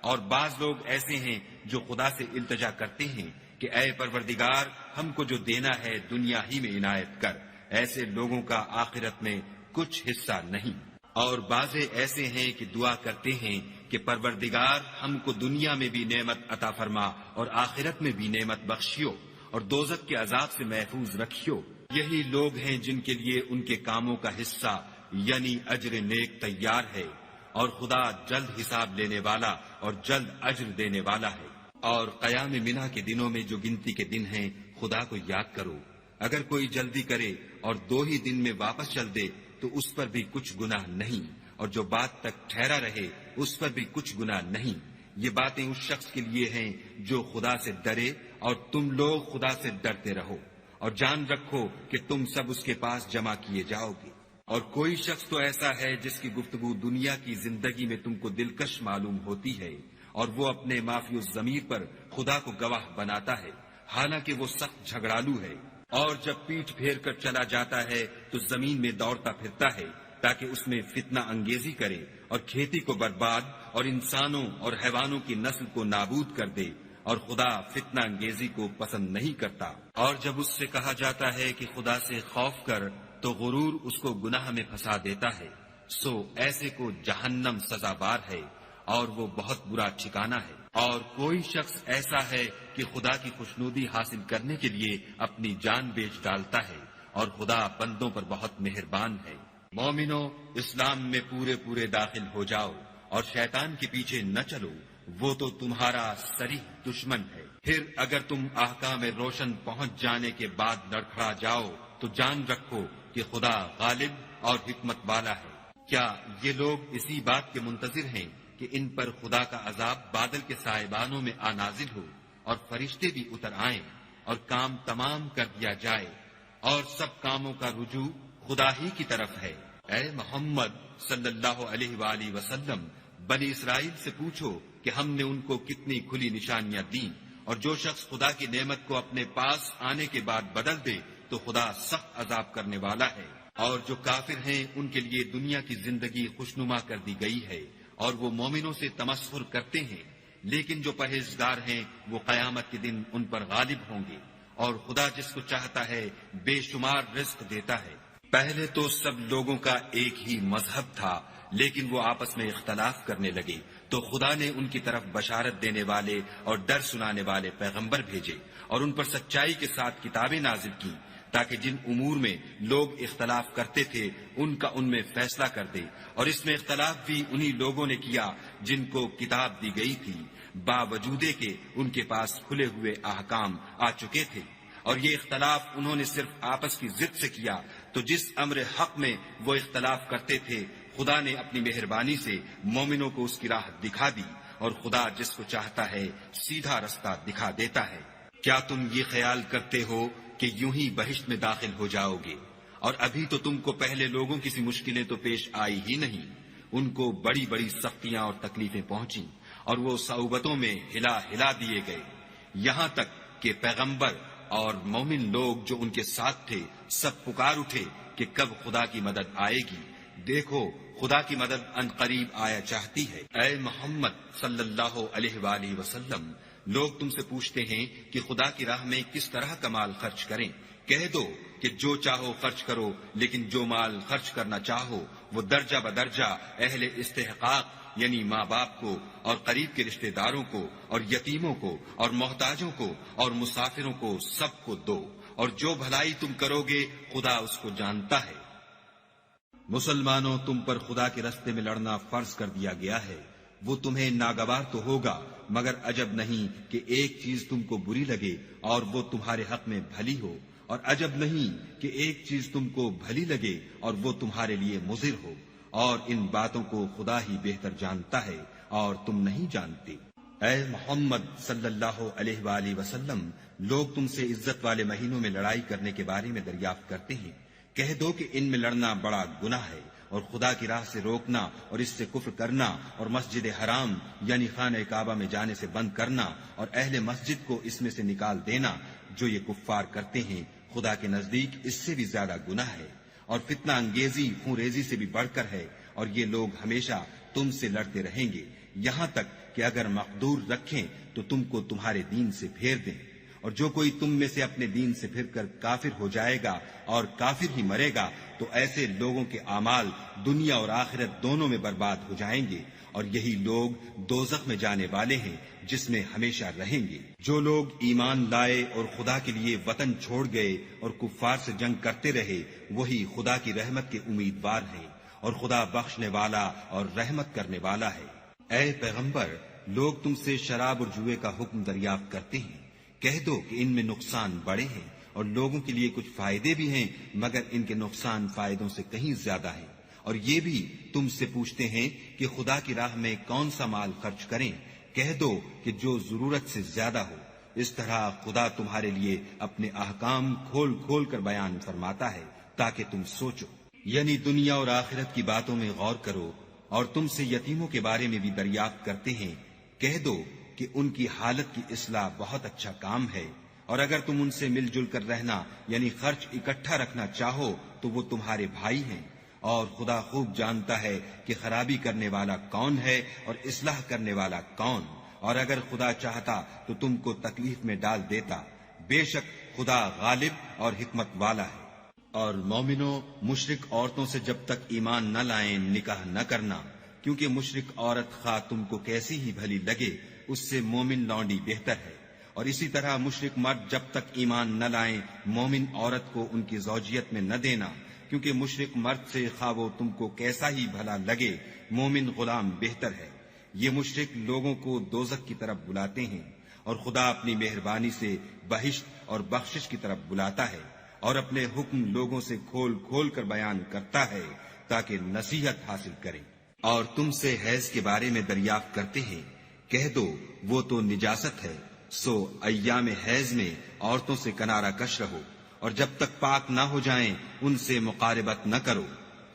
اور بعض لوگ ایسے ہیں جو خدا سے التجا کرتے ہیں کہ اے پروردگار، ہم کو جو دینا ہے دنیا ہی میں عنایت کر۔ ایسے لوگوں کا آخرت میں کچھ حصہ نہیں۔ اور بعض ایسے ہیں کہ دعا کرتے ہیں کہ پروردگار ہم کو دنیا میں بھی نعمت عطا فرما اور آخرت میں بھی نعمت بخشیو، اور دوزخ کے عذاب سے محفوظ رکھیو۔ یہی لوگ ہیں جن کے لیے ان کے کاموں کا حصہ یعنی اجر نیک تیار ہے، اور خدا جلد حساب لینے والا اور جلد اجر دینے والا ہے۔ اور قیام منا کے دنوں میں جو گنتی کے دن ہیں خدا کو یاد کرو۔ اگر کوئی جلدی کرے اور 2 ہی دن میں واپس چل دے تو اس پر بھی کچھ گناہ نہیں، اور جو بات تک ٹھہرا رہے اس پر بھی کچھ گناہ نہیں۔ یہ باتیں اس شخص کے لیے ہیں جو خدا سے ڈرے، اور تم لوگ خدا سے ڈرتے رہو، اور جان رکھو کہ تم سب اس کے پاس جمع کیے جاؤ گے۔ اور کوئی شخص تو ایسا ہے جس کی گفتگو دنیا کی زندگی میں تم کو دلکش معلوم ہوتی ہے، اور وہ اپنے معافی الضمیر پر خدا کو گواہ بناتا ہے، حالانکہ وہ سخت جھگڑالو ہے، اور جب پیٹھ پھیر کر چلا جاتا ہے تو زمین میں دوڑتا پھرتا ہے تاکہ اس میں فتنہ انگیزی کرے اور کھیتی کو برباد اور انسانوں اور حیوانوں کی نسل کو نابود کر دے، اور خدا فتنہ انگیزی کو پسند نہیں کرتا۔ اور جب اس سے کہا جاتا ہے کہ خدا سے خوف کر تو غرور اس کو گناہ میں پھنسا دیتا ہے، سو ایسے کو جہنم سزاوار ہے اور وہ بہت برا ٹھکانہ ہے۔ اور کوئی شخص ایسا ہے کہ خدا کی خوشنودی حاصل کرنے کے لیے اپنی جان بیچ ڈالتا ہے، اور خدا بندوں پر بہت مہربان ہے۔ مومنو، اسلام میں پورے داخل ہو جاؤ اور شیطان کے پیچھے نہ چلو، وہ تو تمہارا صریح دشمن ہے۔ پھر اگر تم احکام روشن پہنچ جانے کے بعد لڑکھڑا جاؤ تو جان رکھو کہ خدا غالب اور حکمت والا ہے۔ کیا یہ لوگ اسی بات کے منتظر ہیں کہ ان پر خدا کا عذاب بادل کے سائبانوں میں نازل ہو اور فرشتے بھی اتر آئیں اور کام تمام کر دیا جائے اور سب کاموں کا رجوع خدا ہی کی طرف ہے؟ اے محمد صلی اللہ علیہ وآلہ وسلم، بنی اسرائیل سے پوچھو کہ ہم نے ان کو کتنی کھلی نشانیاں دیں، اور جو شخص خدا کی نعمت کو اپنے پاس آنے کے بعد بدل دے تو خدا سخت عذاب کرنے والا ہے۔ اور جو کافر ہیں ان کے لیے دنیا کی زندگی خوشنما کر دی گئی ہے، اور وہ مومنوں سے تمسخر کرتے ہیں، لیکن جو پرہیزگار ہیں وہ قیامت کے دن ان پر غالب ہوں گے، اور خدا جس کو چاہتا ہے بے شمار رزق دیتا ہے۔ پہلے تو سب لوگوں کا ایک ہی مذہب تھا، لیکن وہ آپس میں اختلاف کرنے لگے تو خدا نے ان کی طرف بشارت دینے والے اور ڈر سنانے والے پیغمبر بھیجے، اور ان پر سچائی کے ساتھ کتابیں نازل کی، تاکہ جن امور میں لوگ اختلاف کرتے تھے ان کا ان میں فیصلہ کر دے۔ اور اس میں اختلاف بھی انہی لوگوں نے کیا جن کو کتاب دی گئی تھی، باوجود کہ ان کے پاس کھلے ہوئے احکام آ چکے تھے، اور یہ اختلاف انہوں نے صرف آپس کی ضد سے کیا۔ تو جس امر حق میں وہ اختلاف کرتے تھے خدا نے اپنی مہربانی سے مومنوں کو اس کی راہ دکھا دی، اور خدا جس کو چاہتا ہے سیدھا رستہ دکھا دیتا ہے۔ کیا تم یہ خیال کرتے ہو کہ یوں ہی بہشت میں داخل ہو جاؤ گے؟ اور ابھی تو تم کو پہلے لوگوں کی سی مشکلیں تو پیش آئی ہی نہیں، ان کو بڑی بڑی سختیاں اور تکلیفیں پہنچیں، اور وہ صعوبتوں میں ہلا دیے گئے، یہاں تک کہ پیغمبر اور مومن لوگ جو ان کے ساتھ تھے سب پکار اٹھے کہ کب خدا کی مدد آئے گی۔ دیکھو خدا کی مدد ان قریب آیا چاہتی ہے۔ اے محمد صلی اللہ علیہ وآلہ وسلم، لوگ تم سے پوچھتے ہیں کہ خدا کی راہ میں کس طرح کا مال خرچ کریں۔ کہہ دو کہ جو چاہو خرچ کرو، لیکن جو مال خرچ کرنا چاہو وہ درجہ بدرجہ اہل استحقاق یعنی ماں باپ کو اور قریب کے رشتہ داروں کو اور یتیموں کو اور محتاجوں کو اور مسافروں کو سب کو دو، اور جو بھلائی تم کرو گے خدا اس کو جانتا ہے۔ مسلمانوں، تم پر خدا کے راستے میں لڑنا فرض کر دیا گیا ہے، وہ تمہیں ناگوار تو ہوگا، مگر عجب نہیں کہ ایک چیز تم کو بری لگے اور وہ تمہارے حق میں بھلی ہو، اور عجب نہیں کہ ایک چیز تم کو بھلی لگے اور وہ تمہارے لیے مضر ہو، اور ان باتوں کو خدا ہی بہتر جانتا ہے اور تم نہیں جانتے۔ اے محمد صلی اللہ علیہ وآلہ وسلم، لوگ تم سے عزت والے مہینوں میں لڑائی کرنے کے بارے میں دریافت کرتے ہیں۔ کہہ دو کہ ان میں لڑنا بڑا گناہ ہے، اور خدا کی راہ سے روکنا اور اس سے کفر کرنا اور مسجد حرام یعنی خانہ کعبہ میں جانے سے بند کرنا اور اہل مسجد کو اس میں سے نکال دینا، جو یہ کفار کرتے ہیں خدا کے نزدیک اس سے بھی زیادہ گناہ ہے، اور فتنہ انگیزی خون ریزی سے بھی بڑھ کر ہے، اور یہ لوگ ہمیشہ تم سے لڑتے رہیں گے، یہاں تک کہ اگر مقدور رکھیں تو تم کو تمہارے دین سے پھیر دیں، اور جو کوئی تم میں سے اپنے دین سے پھر کر کافر ہو جائے گا اور کافر ہی مرے گا تو ایسے لوگوں کے اعمال دنیا اور آخرت دونوں میں برباد ہو جائیں گے، اور یہی لوگ دوزخ میں جانے والے ہیں جس میں ہمیشہ رہیں گے۔ جو لوگ ایمان لائے اور خدا کے لیے وطن چھوڑ گئے اور کفار سے جنگ کرتے رہے وہی خدا کی رحمت کے امیدوار ہیں، اور خدا بخشنے والا اور رحمت کرنے والا ہے۔ اے پیغمبر، لوگ تم سے شراب اور جوئے کا حکم دریافت کرتے ہیں، کہہ دو کہ ان میں نقصان بڑے ہیں اور لوگوں کے لیے کچھ فائدے بھی ہیں، مگر ان کے نقصان فائدوں سے کہیں زیادہ ہے۔ اور یہ بھی تم سے پوچھتے ہیں کہ خدا کی راہ میں کون سا مال خرچ کریں، کہہ دو کہ جو ضرورت سے زیادہ ہو۔ اس طرح خدا تمہارے لیے اپنے احکام کھول کھول کر بیان فرماتا ہے تاکہ تم سوچو، یعنی دنیا اور آخرت کی باتوں میں غور کرو۔ اور تم سے یتیموں کے بارے میں بھی دریافت کرتے ہیں، کہہ دو کہ ان کی حالت کی اصلاح بہت اچھا کام ہے، اور اگر تم ان سے مل جل کر رہنا یعنی خرچ اکٹھا رکھنا چاہو تو وہ تمہارے بھائی ہیں، اور خدا خوب جانتا ہے کہ خرابی کرنے والا کون ہے اور اصلاح کرنے والا کون، اور اگر خدا چاہتا تو تم کو تکلیف میں ڈال دیتا، بے شک خدا غالب اور حکمت والا ہے۔ اور مومنوں، مشرک عورتوں سے جب تک ایمان نہ لائیں نکاح نہ کرنا، کیونکہ مشرک عورت خواہ تم کو کیسی ہی بھلی لگے اس سے مومن لونڈی بہتر ہے، اور اسی طرح مشرک مرد جب تک ایمان نہ لائیں مومن عورت کو ان کی زوجیت میں نہ دینا، کیونکہ مشرک مرد سے خواہ وہ تم کو کیسا ہی بھلا لگے مومن غلام بہتر ہے۔ یہ مشرک لوگوں کو دوزخ کی طرف بلاتے ہیں، اور خدا اپنی مہربانی سے بہشت اور بخشش کی طرف بلاتا ہے، اور اپنے حکم لوگوں سے کھول کھول کر بیان کرتا ہے تاکہ نصیحت حاصل کریں۔ اور تم سے حیض کے بارے میں دریافت کرتے ہیں، کہہ دو وہ تو نجاست ہے، سو ایام حیض میں عورتوں سے کنارہ کش رہو، اور جب تک پاک نہ ہو جائیں ان سے مقاربت نہ کرو۔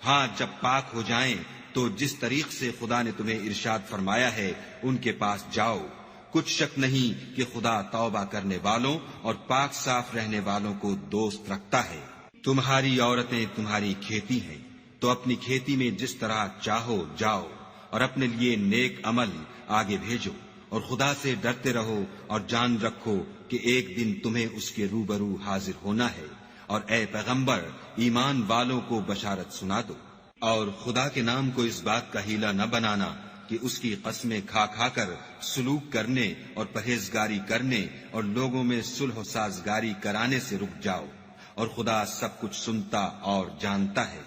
ہاں جب پاک ہو جائیں تو جس طریق سے خدا نے تمہیں ارشاد فرمایا ہے ان کے پاس جاؤ، کچھ شک نہیں کہ خدا توبہ کرنے والوں اور پاک صاف رہنے والوں کو دوست رکھتا ہے۔ تمہاری عورتیں تمہاری کھیتی ہیں، تو اپنی کھیتی میں جس طرح چاہو جاؤ، اور اپنے لیے نیک عمل آگے بھیجو، اور خدا سے ڈرتے رہو، اور جان رکھو کہ ایک دن تمہیں اس کے روبرو حاضر ہونا ہے۔ اور اے پیغمبر، ایمان والوں کو بشارت سنا دو، اور خدا کے نام کو اس بات کا ہیلہ نہ بنانا کہ اس کی قسمیں کھا کھا کر سلوک کرنے اور پرہیزگاری کرنے اور لوگوں میں صلح و سازگاری کرانے سے رک جاؤ، اور خدا سب کچھ سنتا اور جانتا ہے۔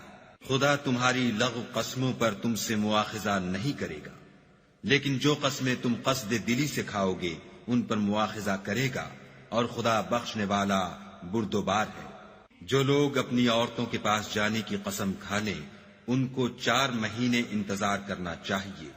خدا تمہاری لغو قسموں پر تم سے مواخذہ نہیں کرے گا، لیکن جو قسمیں تم قصد دلی سے کھاؤ گے ان پر مواخذہ کرے گا، اور خدا بخشنے والا بردبار ہے۔ جو لوگ اپنی عورتوں کے پاس جانے کی قسم کھا لیں ان کو 4 مہینے انتظار کرنا چاہیے،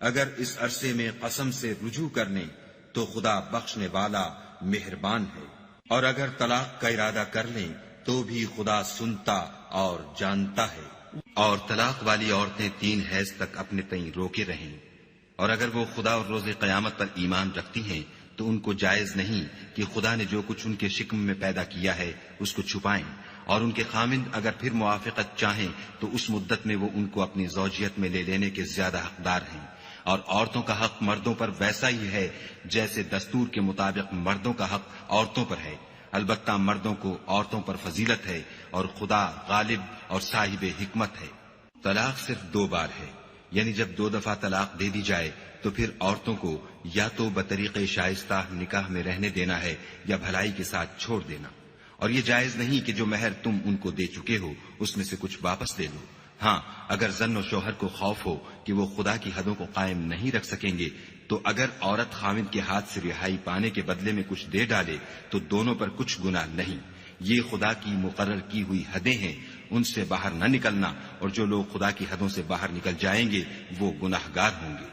اگر اس عرصے میں قسم سے رجوع کر لیں تو خدا بخشنے والا مہربان ہے، اور اگر طلاق کا ارادہ کر لیں تو بھی خدا سنتا اور جانتا ہے۔ اور طلاق والی عورتیں 3 حیض تک اپنے تئیں روکے رہیں، اور اگر وہ خدا اور روز قیامت پر ایمان رکھتی ہیں تو ان کو جائز نہیں کہ خدا نے جو کچھ ان کے شکم میں پیدا کیا ہے اس کو چھپائیں، اور ان کے خامند اگر پھر موافقت چاہیں تو اس مدت میں وہ ان کو اپنی زوجیت میں لے لینے کے زیادہ حقدار ہیں۔ اور عورتوں کا حق مردوں پر ویسا ہی ہے جیسے دستور کے مطابق مردوں کا حق عورتوں پر ہے، البتہ مردوں کو عورتوں پر فضیلت ہے، اور خدا غالب اور صاحب حکمت ہے۔ طلاق صرف 2 بار ہے، یعنی جب 2 دفعہ طلاق دے دی جائے تو پھر عورتوں کو یا تو بطریق شائستہ نکاح میں رہنے دینا ہے یا بھلائی کے ساتھ چھوڑ دینا، اور یہ جائز نہیں کہ جو مہر تم ان کو دے چکے ہو اس میں سے کچھ واپس لے لو۔ ہاں اگر زن و شوہر کو خوف ہو کہ وہ خدا کی حدوں کو قائم نہیں رکھ سکیں گے تو اگر عورت خاوند کے ہاتھ سے رہائی پانے کے بدلے میں کچھ دے ڈالے تو دونوں پر کچھ گناہ نہیں، یہ خدا کی مقرر کی ہوئی حدیں ہیں، ان سے باہر نہ نکلنا، اور جو لوگ خدا کی حدوں سے باہر نکل جائیں گے وہ گناہگار ہوں گے۔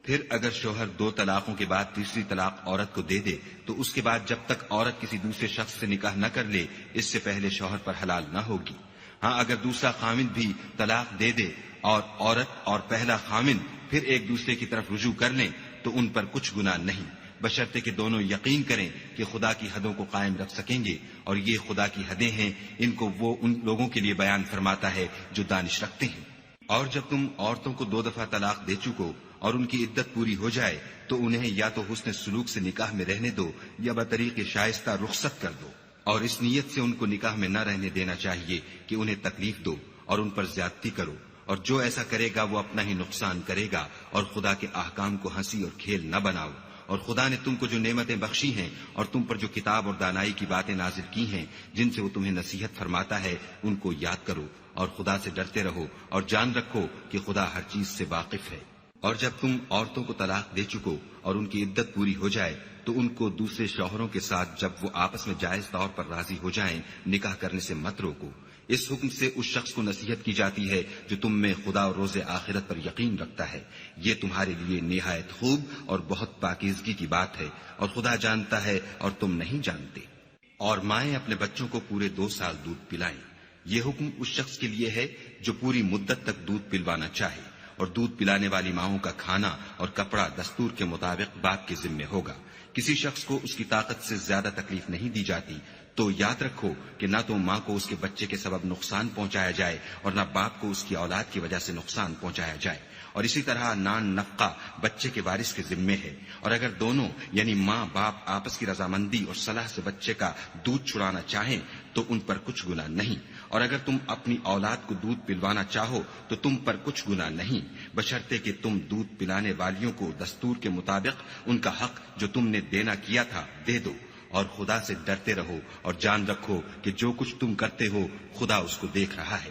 پھر اگر شوہر 2 طلاقوں کے بعد تیسری طلاق عورت کو دے دے تو اس کے بعد جب تک عورت کسی دوسرے شخص سے نکاح نہ کر لے اس سے پہلے شوہر پر حلال نہ ہوگی۔ ہاں اگر دوسرا خامند بھی طلاق دے دے اور عورت اور پہلا خامند پھر ایک دوسرے کی طرف رجوع کر لیں تو ان پر کچھ گناہ نہیں، بشرطے کہ دونوں یقین کریں کہ خدا کی حدوں کو قائم رکھ سکیں گے، اور یہ خدا کی حدیں ہیں، ان کو وہ ان لوگوں کے لیے بیان فرماتا ہے جو دانش رکھتے ہیں۔ اور جب تم عورتوں کو 2 دفعہ طلاق دے چکو اور ان کی عدت پوری ہو جائے تو انہیں یا تو حسن سلوک سے نکاح میں رہنے دو یا بطریق شائستہ رخصت کر دو، اور اس نیت سے ان کو نکاح میں نہ رہنے دینا چاہیے کہ انہیں تکلیف دو اور ان پر زیادتی کرو، اور جو ایسا کرے گا وہ اپنا ہی نقصان کرے گا، اور خدا کے احکام کو ہنسی اور کھیل نہ بناؤ۔ اور خدا نے تم کو جو نعمتیں بخشی ہیں اور تم پر جو کتاب اور دانائی کی باتیں نازل کی ہیں جن سے وہ تمہیں نصیحت فرماتا ہے ان کو یاد کرو، اور خدا سے ڈرتے رہو اور جان رکھو کہ خدا ہر چیز سے واقف ہے۔ اور جب تم عورتوں کو طلاق دے چکو اور ان کی عدت پوری ہو جائے تو ان کو دوسرے شوہروں کے ساتھ جب وہ آپس میں جائز طور پر راضی ہو جائیں نکاح کرنے سے مت روکو۔ اس حکم سے اس شخص کو نصیحت کی جاتی ہے جو تم میں خدا اور روز آخرت پر یقین رکھتا ہے، یہ تمہارے لیے نہایت خوب اور بہت پاکیزگی کی بات ہے، اور خدا جانتا ہے اور تم نہیں جانتے۔ اور مائیں اپنے بچوں کو پورے 2 سال دودھ پلائیں، یہ حکم اس شخص کے لیے ہے جو پوری مدت تک دودھ پلوانا چاہے، اور دودھ پلانے والی ماؤں کا کھانا اور کپڑا دستور کے مطابق باپ کے ذمے ہوگا۔ کسی شخص کو اس کی طاقت سے زیادہ تکلیف نہیں دی جاتی، تو یاد رکھو کہ نہ تو ماں کو اس کے بچے کے سبب نقصان پہنچایا جائے اور نہ باپ کو اس کی اولاد کی وجہ سے نقصان پہنچایا جائے، اور اسی طرح نان نفقہ بچے کے وارث کے ذمے ہے، اور اگر دونوں یعنی ماں باپ آپس کی رضامندی اور صلاح سے بچے کا دودھ چھڑانا چاہیں تو ان پر کچھ گناہ نہیں، اور اگر تم اپنی اولاد کو دودھ پلوانا چاہو تو تم پر کچھ گناہ نہیں، بشرطے کہ تم دودھ پلانے والیوں کو دستور کے مطابق ان کا حق جو تم نے دینا کیا تھا دے دو، اور خدا سے ڈرتے رہو اور جان رکھو کہ جو کچھ تم کرتے ہو خدا اس کو دیکھ رہا ہے۔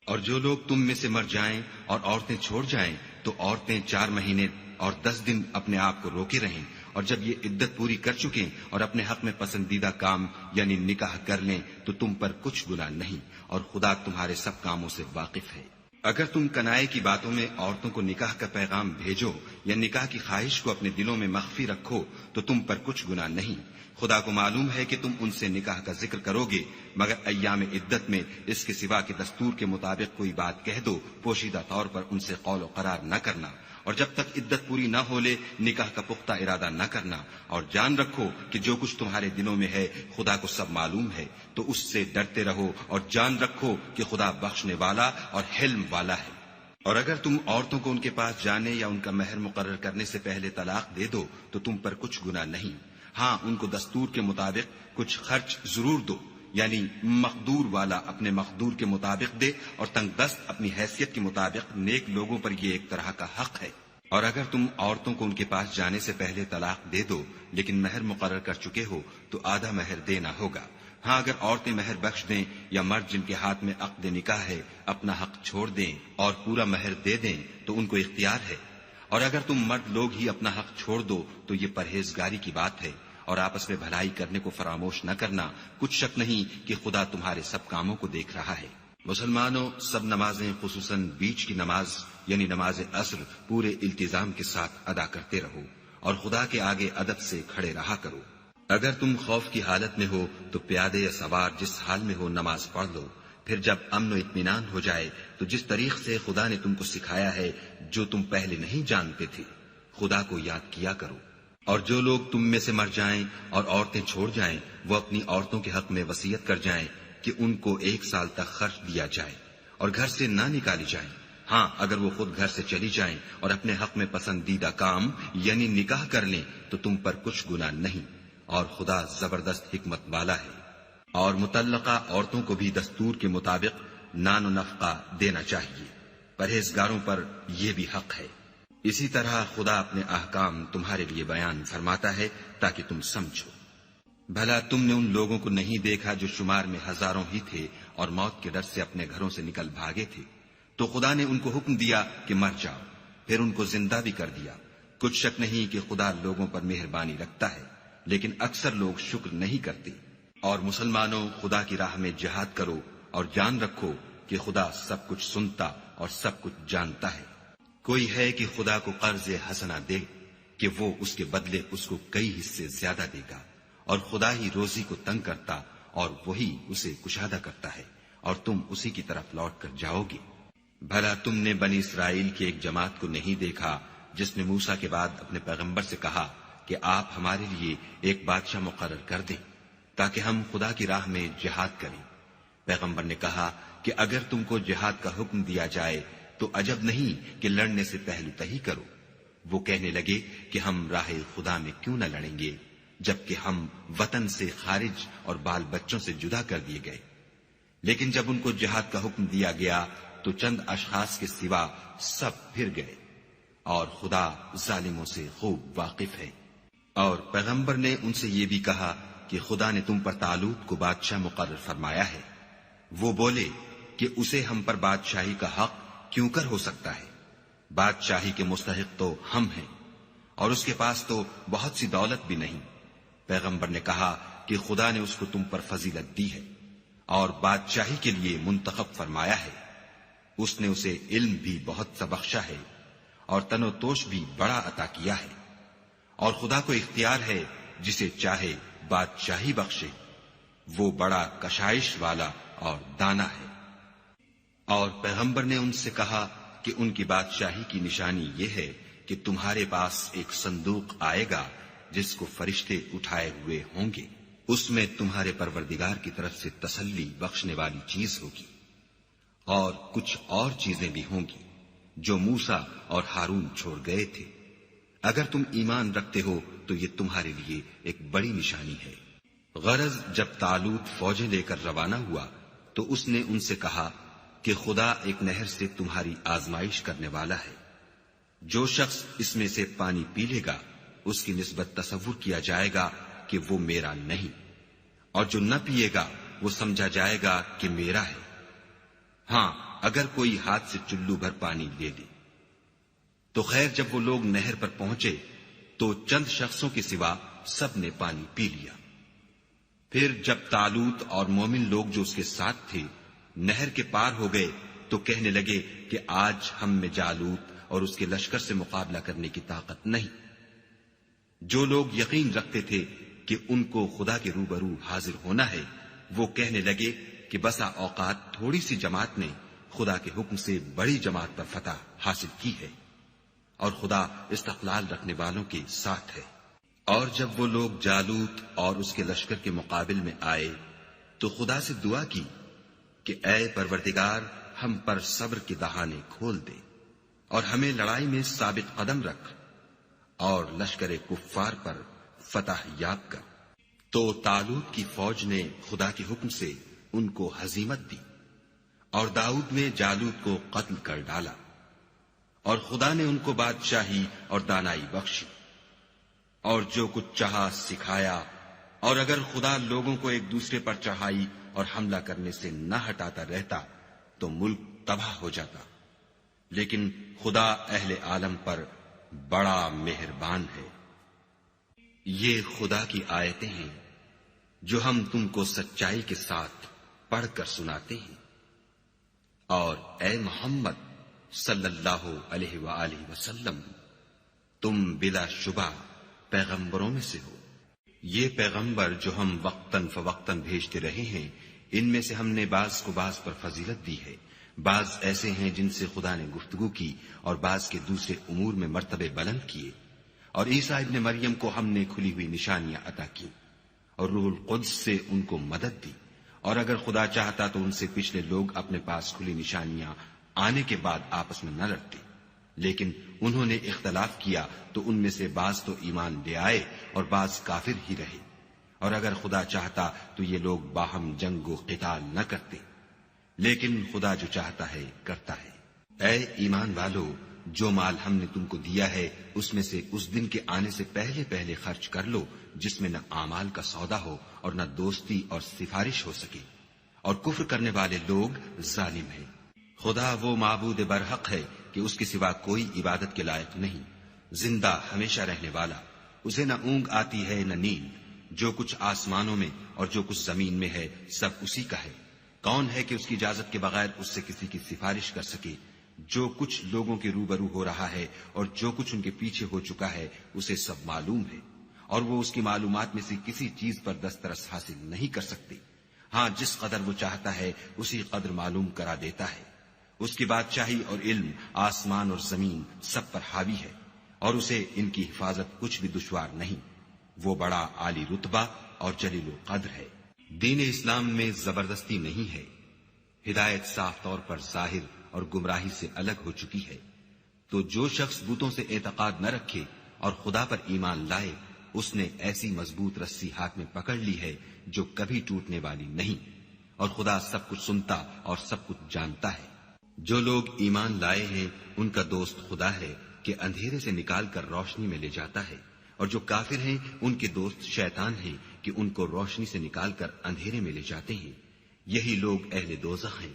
اور جو لوگ تم میں سے مر جائیں اور عورتیں چھوڑ جائیں تو عورتیں 4 مہینے اور 10 دن اپنے آپ کو روکے رہیں، اور جب یہ عدت پوری کر چکیں اور اپنے حق میں پسندیدہ کام یعنی نکاح کر لیں تو تم پر کچھ گناہ نہیں، اور خدا تمہارے سب کاموں سے واقف ہے۔ اگر تم کنائے کی باتوں میں عورتوں کو نکاح کا پیغام بھیجو یا نکاح کی خواہش کو اپنے دلوں میں مخفی رکھو تو تم پر کچھ گناہ نہیں، خدا کو معلوم ہے کہ تم ان سے نکاح کا ذکر کرو گے، مگر ایام عدت میں اس کے سوا کہ دستور کے مطابق کوئی بات کہہ دو، پوشیدہ طور پر ان سے قول و قرار نہ کرنا، اور جب تک عدت پوری نہ ہو لے نکاح کا پختہ ارادہ نہ کرنا، اور جان رکھو کہ جو کچھ تمہارے دلوں میں ہے خدا کو سب معلوم ہے، تو اس سے ڈرتے رہو اور جان رکھو کہ خدا بخشنے والا اور حلم والا ہے۔ اور اگر تم عورتوں کو ان کے پاس جانے یا ان کا مہر مقرر کرنے سے پہلے طلاق دے دو تو تم پر کچھ گناہ نہیں، ہاں ان کو دستور کے مطابق کچھ خرچ ضرور دو، یعنی مقدور والا اپنے مقدور کے مطابق دے اور تنگ دست اپنی حیثیت کے مطابق، نیک لوگوں پر یہ ایک طرح کا حق ہے۔ اور اگر تم عورتوں کو ان کے پاس جانے سے پہلے طلاق دے دو لیکن مہر مقرر کر چکے ہو تو آدھا مہر دینا ہوگا، ہاں اگر عورتیں مہر بخش دیں یا مرد جن کے ہاتھ میں عقد نکاح ہے اپنا حق چھوڑ دیں اور پورا مہر دے دیں تو ان کو اختیار ہے، اور اگر تم مرد لوگ ہی اپنا حق چھوڑ دو تو یہ پرہیزگاری کی بات ہے، اور آپس میں بھلائی کرنے کو فراموش نہ کرنا، کچھ شک نہیں کہ خدا تمہارے سب کاموں کو دیکھ رہا ہے۔ مسلمانوں، سب نمازیں خصوصاً بیچ کی نماز یعنی نماز عصر پورے التزام کے ساتھ ادا کرتے رہو، اور خدا کے آگے ادب سے کھڑے رہا کرو۔ اگر تم خوف کی حالت میں ہو تو پیادے یا سوار جس حال میں ہو نماز پڑھ لو، پھر جب امن و اطمینان ہو جائے تو جس طریق سے خدا نے تم کو سکھایا ہے جو تم پہلے نہیں جانتے تھے خدا کو یاد کیا کرو۔ اور جو لوگ تم میں سے مر جائیں اور عورتیں چھوڑ جائیں وہ اپنی عورتوں کے حق میں وصیت کر جائیں کہ ان کو 1 سال تک خرچ دیا جائے اور گھر سے نہ نکالی جائیں، ہاں اگر وہ خود گھر سے چلی جائیں اور اپنے حق میں پسندیدہ کام یعنی نکاح کر لیں تو تم پر کچھ گناہ نہیں، اور خدا زبردست حکمت والا ہے۔ اور مطلقہ عورتوں کو بھی دستور کے مطابق نان و نفقہ دینا چاہیے، پرہیزگاروں پر یہ بھی حق ہے۔ اسی طرح خدا اپنے احکام تمہارے لیے بیان فرماتا ہے تاکہ تم سمجھو۔ بھلا تم نے ان لوگوں کو نہیں دیکھا جو شمار میں ہزاروں ہی تھے اور موت کے ڈر سے اپنے گھروں سے نکل بھاگے تھے، تو خدا نے ان کو حکم دیا کہ مر جاؤ، پھر ان کو زندہ بھی کر دیا۔ کچھ شک نہیں کہ خدا لوگوں پر مہربانی رکھتا ہے، لیکن اکثر لوگ شکر نہیں کرتے۔ اور مسلمانوں، خدا کی راہ میں جہاد کرو اور جان رکھو کہ خدا سب کچھ سنتا اور سب کچھ جانتا ہے۔ کوئی ہے کہ خدا کو قرض حسنہ دے کہ وہ اس کے بدلے اس کو کئی حصے زیادہ دے گا، اور خدا ہی روزی کو تنگ کرتا اور وہی اسے کشادہ کرتا ہے، اور تم اسی کی طرف لوٹ کر جاؤ گے۔ بھلا تم نے بنی اسرائیل کی ایک جماعت کو نہیں دیکھا جس نے موسیٰ کے بعد اپنے پیغمبر سے کہا کہ آپ ہمارے لیے ایک بادشاہ مقرر کر دیں تاکہ ہم خدا کی راہ میں جہاد کریں؟ پیغمبر نے کہا کہ اگر تم کو جہاد کا حکم دیا جائے تو عجب نہیں کہ لڑنے سے پہلو تہی کرو۔ وہ کہنے لگے کہ ہم راہ خدا میں کیوں نہ لڑیں گے جبکہ ہم وطن سے خارج اور بال بچوں سے جدا کر دیے گئے۔ لیکن جب ان کو جہاد کا حکم دیا گیا تو چند اشخاص کے سوا سب پھر گئے، اور خدا ظالموں سے خوب واقف ہے۔ اور پیغمبر نے ان سے یہ بھی کہا کہ خدا نے تم پر طالوت کو بادشاہ مقرر فرمایا ہے۔ وہ بولے کہ اسے ہم پر بادشاہی کا حق کیوں کر ہو سکتا ہے؟ بادشاہی کے مستحق تو ہم ہیں، اور اس کے پاس تو بہت سی دولت بھی نہیں۔ پیغمبر نے کہا کہ خدا نے اس کو تم پر فضیلت دی ہے اور بادشاہی کے لیے منتخب فرمایا ہے۔ اس نے اسے علم بھی بہت سا بخشا ہے اور تن و توش بھی بڑا عطا کیا ہے، اور خدا کو اختیار ہے جسے چاہے بادشاہی بخشے، وہ بڑا کشائش والا اور دانا ہے۔ اور پیغمبر نے ان سے کہا کہ ان کی بادشاہی کی نشانی یہ ہے کہ تمہارے پاس ایک صندوق آئے گا جس کو فرشتے اٹھائے ہوئے ہوں گے، اس میں تمہارے پروردگار کی طرف سے تسلی بخشنے والی چیز ہوگی، اور کچھ اور چیزیں بھی ہوں گی جو موسیٰ اور ہارون چھوڑ گئے تھے۔ اگر تم ایمان رکھتے ہو تو یہ تمہارے لیے ایک بڑی نشانی ہے۔ غرض جب طالوت فوجیں لے کر روانہ ہوا تو اس نے ان سے کہا کہ خدا ایک نہر سے تمہاری آزمائش کرنے والا ہے، جو شخص اس میں سے پانی پی لے گا اس کی نسبت تصور کیا جائے گا کہ وہ میرا نہیں، اور جو نہ پیے گا وہ سمجھا جائے گا کہ میرا ہے۔ ہاں اگر کوئی ہاتھ سے چلو بھر پانی لے لے تو خیر، جب وہ لوگ نہر پر پہنچے تو چند شخصوں کے سوا سب نے پانی پی لیا۔ پھر جب طالوت اور مومن لوگ جو اس کے ساتھ تھے نہر کے پار ہو گئے تو کہنے لگے کہ آج ہم میں جالوت اور اس کے لشکر سے مقابلہ کرنے کی طاقت نہیں۔ جو لوگ یقین رکھتے تھے کہ ان کو خدا کے روبرو حاضر ہونا ہے، وہ کہنے لگے کہ بسا اوقات تھوڑی سی جماعت نے خدا کے حکم سے بڑی جماعت پر فتح حاصل کی ہے، اور خدا استقلال رکھنے والوں کے ساتھ ہے۔ اور جب وہ لوگ جالوت اور اس کے لشکر کے مقابل میں آئے تو خدا سے دعا کی کہ اے پروردگار، ہم پر صبر کے دہانے کھول دے اور ہمیں لڑائی میں ثابت قدم رکھ اور لشکر کفار پر فتح یاب کر۔ تو طالوت کی فوج نے خدا کے حکم سے ان کو ہزیمت دی، اور داؤد نے جالوت کو قتل کر ڈالا، اور خدا نے ان کو بادشاہی اور دانائی بخشی، اور جو کچھ چاہا سکھایا۔ اور اگر خدا لوگوں کو ایک دوسرے پر چڑھائی اور حملہ کرنے سے نہ ہٹاتا رہتا تو ملک تباہ ہو جاتا، لیکن خدا اہل عالم پر بڑا مہربان ہے۔ یہ خدا کی آیتیں ہیں جو ہم تم کو سچائی کے ساتھ پڑھ کر سناتے ہیں، اور اے محمد صلی اللہ علیہ وآلہ وسلم، تم بلا شبہ پیغمبروں میں سے ہو۔ یہ پیغمبر جو ہم وقتاً فوقتاً بھیجتے رہے ہیں، ان میں سے ہم نے بعض کو بعض پر فضیلت دی ہے، بعض ایسے ہیں جن سے خدا نے گفتگو کی اور بعض کے دوسرے امور میں مرتبے بلند کیے، اور عیسیٰ ابن مریم کو ہم نے کھلی ہوئی نشانیاں عطا کی اور روح القدس سے ان کو مدد دی، اور اگر خدا چاہتا تو ان سے پچھلے لوگ اپنے پاس کھلی نشانیاں آنے کے بعد آپس میں نہ لڑتے، لیکن انہوں نے اختلاف کیا تو ان میں سے بعض تو ایمان لے آئے اور بعض کافر ہی رہے، اور اگر خدا چاہتا تو یہ لوگ باہم جنگ و قتال نہ کرتے، لیکن خدا جو چاہتا ہے کرتا ہے۔ اے ایمان والو، جو مال ہم نے تم کو دیا ہے اس میں سے اس دن کے آنے سے پہلے پہلے خرچ کر لو جس میں نہ اعمال کا سودا ہو اور نہ دوستی اور سفارش ہو سکے، اور کفر کرنے والے لوگ ظالم ہیں۔ خدا وہ معبود برحق ہے کہ اس کے سوا کوئی عبادت کے لائق نہیں، زندہ ہمیشہ رہنے والا، اسے نہ اونگ آتی ہے نہ نیند، جو کچھ آسمانوں میں اور جو کچھ زمین میں ہے سب اسی کا ہے۔ کون ہے کہ اس کی اجازت کے بغیر اس سے کسی کی سفارش کر سکے؟ جو کچھ لوگوں کے روبرو ہو رہا ہے اور جو کچھ ان کے پیچھے ہو چکا ہے اسے سب معلوم ہے، اور وہ اس کی معلومات میں سے کسی چیز پر دسترس حاصل نہیں کر سکتے۔ ہاں جس قدر وہ چاہتا ہے اسی قدر معلوم کرا دیتا ہے۔ اس کی بادشاہی اور علم آسمان اور زمین سب پر حاوی ہے، اور اسے ان کی حفاظت کچھ بھی دشوار نہیں۔ وہ بڑا عالی رتبہ اور جلیل القدر ہے۔ دین اسلام میں زبردستی نہیں ہے، ہدایت صاف طور پر ظاہر اور گمراہی سے الگ ہو چکی ہے۔ تو جو شخص بتوں سے اعتقاد نہ رکھے اور خدا پر ایمان لائے، اس نے ایسی مضبوط رسی ہاتھ میں پکڑ لی ہے جو کبھی ٹوٹنے والی نہیں، اور خدا سب کچھ سنتا اور سب کچھ جانتا ہے۔ جو لوگ ایمان لائے ہیں ان کا دوست خدا ہے کہ اندھیرے سے نکال کر روشنی میں لے جاتا ہے، اور جو کافر ہیں ان کے دوست شیطان ہیں کہ ان کو روشنی سے نکال کر اندھیرے میں لے جاتے ہیں۔ یہی لوگ اہل دوزخ ہیں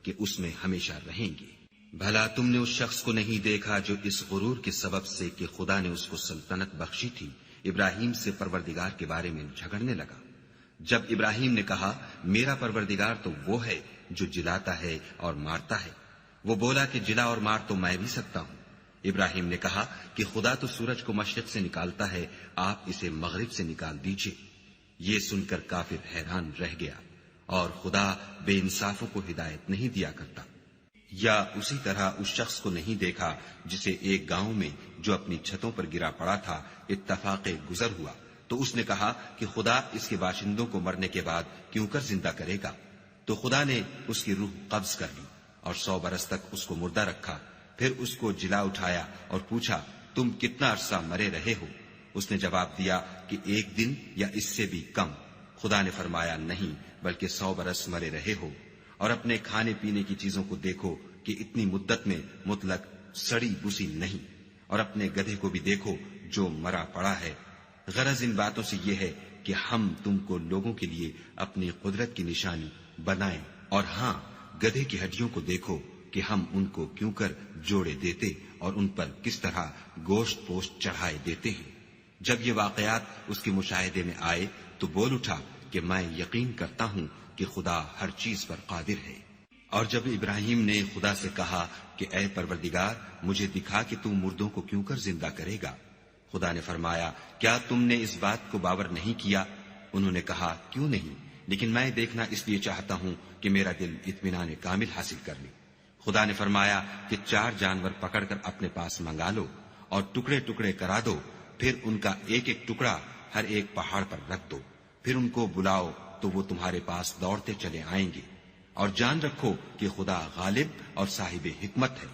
کہ اس میں ہمیشہ رہیں گے۔ بھلا تم نے اس شخص کو نہیں دیکھا جو اس غرور کے سبب سے کہ خدا نے اس کو سلطنت بخشی تھی، ابراہیم سے پروردگار کے بارے میں جھگڑنے لگا؟ جب ابراہیم نے کہا میرا پروردگار تو وہ ہے جو جلاتا ہے اور مارتا ہے، وہ بولا کہ جلا اور مار تو میں بھی سکتا ہوں۔ ابراہیم نے کہا کہ خدا تو سورج کو مشرق سے نکالتا ہے، آپ اسے مغرب سے نکال دیجئے۔ یہ سن کر کافر حیران رہ گیا، اور خدا بے انصافوں کو ہدایت نہیں دیا کرتا۔ یا اسی طرح اس شخص کو نہیں دیکھا جسے ایک گاؤں میں جو اپنی چھتوں پر گرا پڑا تھا اتفاق گزر ہوا، تو اس نے کہا کہ خدا اس کے باشندوں کو مرنے کے بعد کیوں کر زندہ کرے گا؟ تو خدا نے اس کی روح قبض کر لی اور 100 برس تک اس کو مردہ رکھا، پھر اس کو جلا اٹھایا اور پوچھا تم کتنا عرصہ مرے رہے ہو؟ اس نے جواب دیا کہ 1 دن یا اس سے بھی کم۔ خدا نے فرمایا نہیں، بلکہ 100 برس مرے رہے ہو، اور اپنے کھانے پینے کی چیزوں کو دیکھو کہ اتنی مدت میں مطلق سڑی بسی نہیں، اور اپنے گدھے کو بھی دیکھو جو مرا پڑا ہے۔ غرض ان باتوں سے یہ ہے کہ ہم تم کو لوگوں کے لیے اپنی قدرت کی نشانی بنائیں، اور ہاں گدھے کی ہڈیوں کو دیکھو کہ ہم ان کو کیوں کر جوڑے دیتے اور ان پر کس طرح گوشت پوشت چڑھائے دیتے ہیں۔ جب یہ واقعات اس کے مشاہدے میں آئے تو بول اٹھا کہ میں یقین کرتا ہوں کہ خدا ہر چیز پر قادر ہے۔ اور جب ابراہیم نے خدا سے کہا کہ اے پروردگار مجھے دکھا کہ تو مردوں کو کیوں کر زندہ کرے گا، خدا نے فرمایا کیا تم نے اس بات کو باور نہیں کیا؟ انہوں نے کہا کیوں نہیں، لیکن میں دیکھنا اس لیے چاہتا ہوں کہ میرا دل اطمینان کامل حاصل کر لے۔ خدا نے فرمایا کہ 4 جانور پکڑ کر اپنے پاس منگا لو اور ٹکڑے ٹکڑے کرا دو، پھر ان کا ایک ایک ٹکڑا ہر ایک پہاڑ پر رکھ دو، پھر ان کو بلاؤ تو وہ تمہارے پاس دوڑتے چلے آئیں گے، اور جان رکھو کہ خدا غالب اور صاحب حکمت ہے۔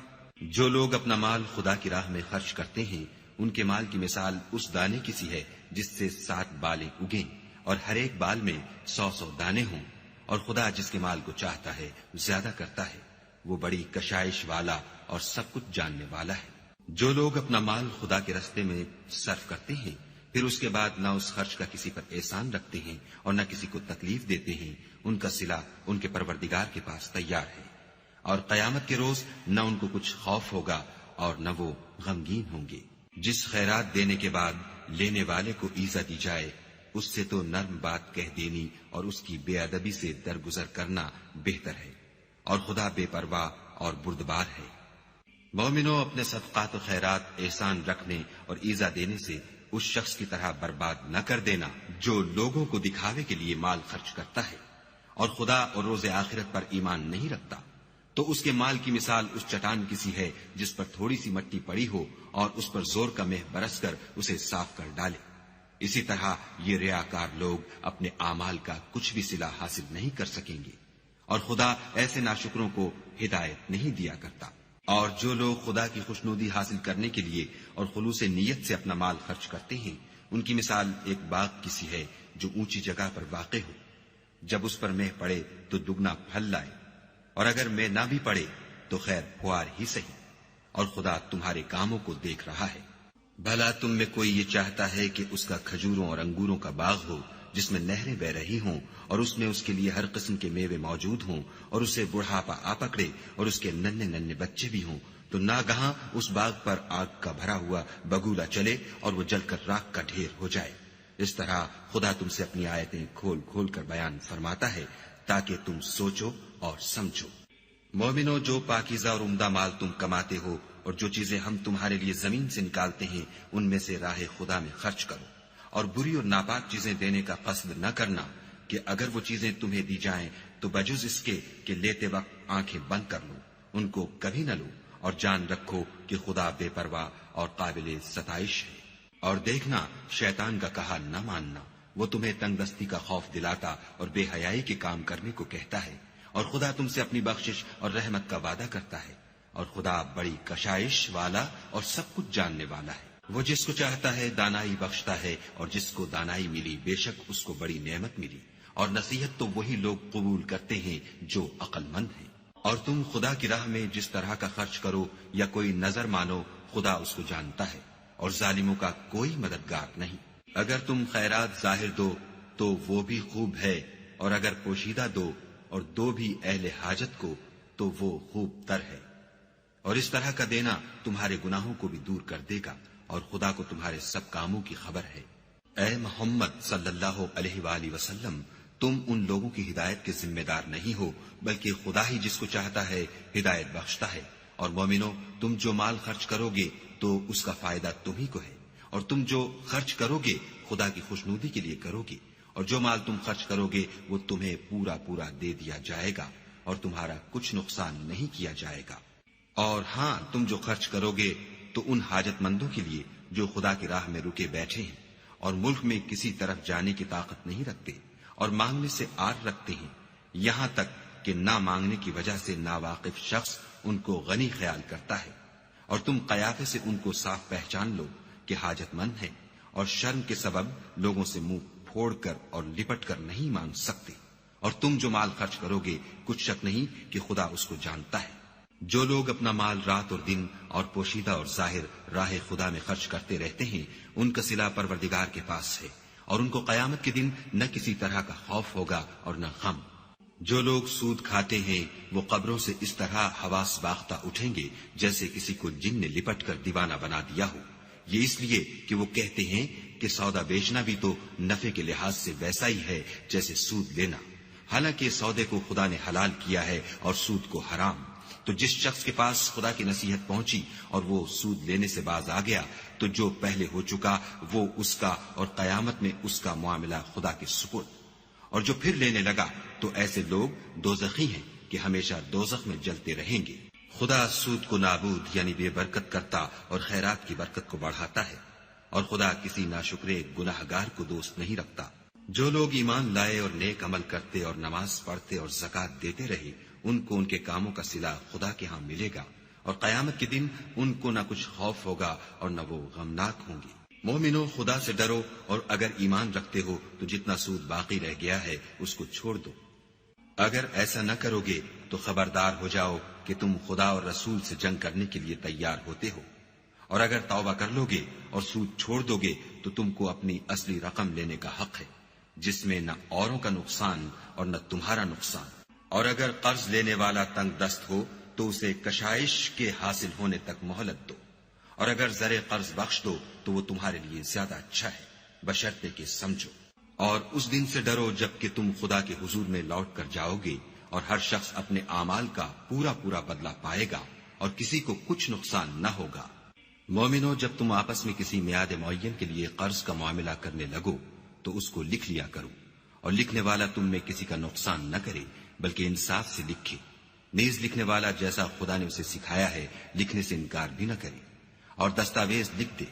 جو لوگ اپنا مال خدا کی راہ میں خرچ کرتے ہیں ان کے مال کی مثال اس دانے کی سی ہے جس سے 7 بالیں اگیں اور ہر ایک بال میں 100 دانے ہوں، اور خدا جس کے مال کو چاہتا ہے زیادہ کرتا ہے، وہ بڑی کشائش والا اور سب کچھ جاننے والا ہے۔ جو لوگ اپنا مال خدا کے راستے میں صرف کرتے ہیں پھر اس کے بعد نہ اس خرچ کا کسی پر احسان رکھتے ہیں اور نہ کسی کو تکلیف دیتے ہیں، ان کا صلہ ان کے پروردگار کے پاس تیار ہے، اور قیامت کے روز نہ ان کو کچھ خوف ہوگا اور نہ وہ غمگین ہوں گے۔ جس خیرات دینے کے بعد لینے والے کو ایزا دی جائے اس سے تو نرم بات کہہ دینی اور اس کی بے ادبی سے درگزر کرنا بہتر ہے، اور خدا بے پرواہ اور بردبار ہے۔ مومنوں اپنے صدقات و خیرات احسان رکھنے اور ایزا دینے سے اس شخص کی طرح برباد نہ کر دینا جو لوگوں کو دکھاوے کے لیے مال خرچ کرتا ہے اور خدا اور روز آخرت پر ایمان نہیں رکھتا، تو اس کے مال کی مثال اس چٹان کی سی ہے جس پر تھوڑی سی مٹی پڑی ہو اور اس پر زور کا مہ برس کر اسے صاف کر ڈالے۔ اسی طرح یہ ریاکار لوگ اپنے اعمال کا کچھ بھی صلہ حاصل نہیں کر سکیں گے، اور خدا ایسے ناشکروں کو ہدایت نہیں دیا کرتا۔ اور جو لوگ خدا کی خوشنودی حاصل کرنے کے لیے اور خلوص نیت سے اپنا مال خرچ کرتے ہیں ان کی مثال ایک باغ کی سی ہے جو اونچی جگہ پر واقع ہو، جب اس پر مہ پڑے تو دگنا پھل لائے، اور اگر مہ نہ بھی پڑے تو خیر پھوار ہی سہی، اور خدا تمہارے کاموں کو دیکھ رہا ہے۔ بھلا تم میں کوئی یہ چاہتا ہے کہ اس کا کھجوروں اور انگوروں کا باغ ہو جس میں نہریں بہ رہی ہوں اور اس میں اس کے لیے ہر قسم کے میوے موجود ہوں اور اسے بڑھاپا آ پکڑے اور اس کے ننھے ننھے بچے بھی ہوں، تو ناگہاں اس باغ پر آگ کا بھرا ہوا بگولا چلے اور وہ جل کر راکھ کا ڈھیر ہو جائے۔ اس طرح خدا تم سے اپنی آیتیں کھول کھول کر بیان فرماتا ہے تاکہ تم سوچو اور سمجھو۔ مومنو، جو پاکیزہ اور عمدہ مال تم کماتے ہو اور جو چیزیں ہم تمہارے لیے زمین سے نکالتے ہیں ان میں سے راہ خدا میں خرچ کرو، اور بری اور ناپاک چیزیں دینے کا قصد نہ کرنا کہ اگر وہ چیزیں تمہیں دی جائیں تو بجز اس کے کہ لیتے وقت آنکھیں بند کر لو، ان کو کبھی نہ لو، اور جان رکھو کہ خدا بے پرواہ اور قابل ستائش ہے۔ اور دیکھنا شیطان کا کہا نہ ماننا، وہ تمہیں تنگ دستی کا خوف دلاتا اور بے حیائی کے کام کرنے کو کہتا ہے، اور خدا تم سے اپنی بخشش اور رحمت کا وعدہ کرتا ہے، اور خدا بڑی کشائش والا اور سب کچھ جاننے والا ہے۔ وہ جس کو چاہتا ہے دانائی بخشتا ہے، اور جس کو دانائی ملی بے شک اس کو بڑی نعمت ملی، اور نصیحت تو وہی لوگ قبول کرتے ہیں جو عقل مند ہیں۔ اور تم خدا کی راہ میں جس طرح کا خرچ کرو یا کوئی نظر مانو خدا اس کو جانتا ہے، اور ظالموں کا کوئی مددگار نہیں۔ اگر تم خیرات ظاہر دو تو وہ بھی خوب ہے، اور اگر پوشیدہ دو اور دو بھی اہل حاجت کو تو وہ خوب تر ہے، اور اس طرح کا دینا تمہارے گناہوں کو بھی دور کر دے گا، اور خدا کو تمہارے سب کاموں کی خبر ہے۔ اے محمد صلی اللہ علیہ وآلہ وسلم، تم ان لوگوں کی ہدایت کے ذمہ دار نہیں ہو، بلکہ خدا ہی جس کو چاہتا ہے ہدایت بخشتا ہے۔ اور مومنو، تم جو مال خرچ کرو گے تو اس کا فائدہ تمہیں کو ہے، اور تم جو خرچ کرو گے خدا کی خوشنودی کے لیے کرو گے، اور جو مال تم خرچ کرو گے وہ تمہیں پورا پورا دے دیا جائے گا، اور تمہارا کچھ نقصان نہیں کیا جائے گا۔ اور ہاں، تم جو خرچ کرو گے تو ان حاجت مندوں کے لیے جو خدا کی راہ میں رکے بیٹھے ہیں اور ملک میں کسی طرف جانے کی طاقت نہیں رکھتے اور مانگنے سے آر رکھتے ہیں، یہاں تک کہ نہ مانگنے کی وجہ سے ناواقف شخص ان کو غنی خیال کرتا ہے، اور تم قیافے سے ان کو صاف پہچان لو کہ حاجت مند ہیں، اور شرم کے سبب لوگوں سے منہ پھوڑ کر اور لپٹ کر نہیں مانگ سکتے۔ اور تم جو مال خرچ کرو گے کچھ شک نہیں کہ خدا اس کو جانتا ہے۔ جو لوگ اپنا مال رات اور دن اور پوشیدہ اور ظاہر راہ خدا میں خرچ کرتے رہتے ہیں، ان کا صلہ پروردگار کے پاس ہے، اور ان کو قیامت کے دن نہ کسی طرح کا خوف ہوگا اور نہ غم۔ جو لوگ سود کھاتے ہیں وہ قبروں سے اس طرح حواس باختہ اٹھیں گے جیسے کسی کو جن نے لپٹ کر دیوانہ بنا دیا ہو، یہ اس لیے کہ وہ کہتے ہیں کہ سودا بیچنا بھی تو نفع کے لحاظ سے ویسا ہی ہے جیسے سود لینا، حالانکہ سودے کو خدا نے حلال کیا ہے اور سود کو حرام۔ تو جس شخص کے پاس خدا کی نصیحت پہنچی اور وہ سود لینے سے باز آ گیا تو جو پہلے ہو چکا وہ اس کا، اور قیامت میں اس کا معاملہ خدا کے سپرد۔ اور جو پھر لینے لگا تو ایسے لوگ دوزخی ہیں کہ ہمیشہ دوزخ میں جلتے رہیں گے۔ خدا سود کو نابود یعنی بے برکت کرتا اور خیرات کی برکت کو بڑھاتا ہے، اور خدا کسی ناشکرے گناہگار کو دوست نہیں رکھتا۔ جو لوگ ایمان لائے اور نیک عمل کرتے اور نماز پڑھتے اور زکوٰۃ دیتے رہے، ان کو ان کے کاموں کا صلہ خدا کے ہاں ملے گا، اور قیامت کے دن ان کو نہ کچھ خوف ہوگا اور نہ وہ غمناک ہوں گے۔ مومنو، خدا سے ڈرو، اور اگر ایمان رکھتے ہو تو جتنا سود باقی رہ گیا ہے اس کو چھوڑ دو۔ اگر ایسا نہ کرو گے تو خبردار ہو جاؤ کہ تم خدا اور رسول سے جنگ کرنے کے لیے تیار ہوتے ہو، اور اگر توبہ کر لو گے اور سود چھوڑ دو گے تو تم کو اپنی اصلی رقم لینے کا حق ہے، جس میں نہ اوروں کا نقصان اور نہ تمہارا نقصان۔ اور اگر قرض لینے والا تنگ دست ہو تو اسے کشائش کے حاصل ہونے تک مہلت دو، اور اگر زر قرض بخش دو تو وہ تمہارے لیے زیادہ اچھا ہے، بشرطے کہ سمجھو۔ اور اس دن سے ڈرو جب کہ تم خدا کے حضور میں لوٹ کر جاؤ گے، اور ہر شخص اپنے اعمال کا پورا پورا بدلہ پائے گا، اور کسی کو کچھ نقصان نہ ہوگا۔ مومنو، جب تم آپس میں کسی میعاد معین کے لیے قرض کا معاملہ کرنے لگو تو اس کو لکھ لیا کرو، اور لکھنے والا تم میں کسی کا نقصان نہ کرے بلکہ انصاف سے لکھے۔ نیز لکھنے والا جیسا خدا نے اسے سکھایا ہے لکھنے سے انکار بھی نہ کرے، اور دستاویز لکھ دے،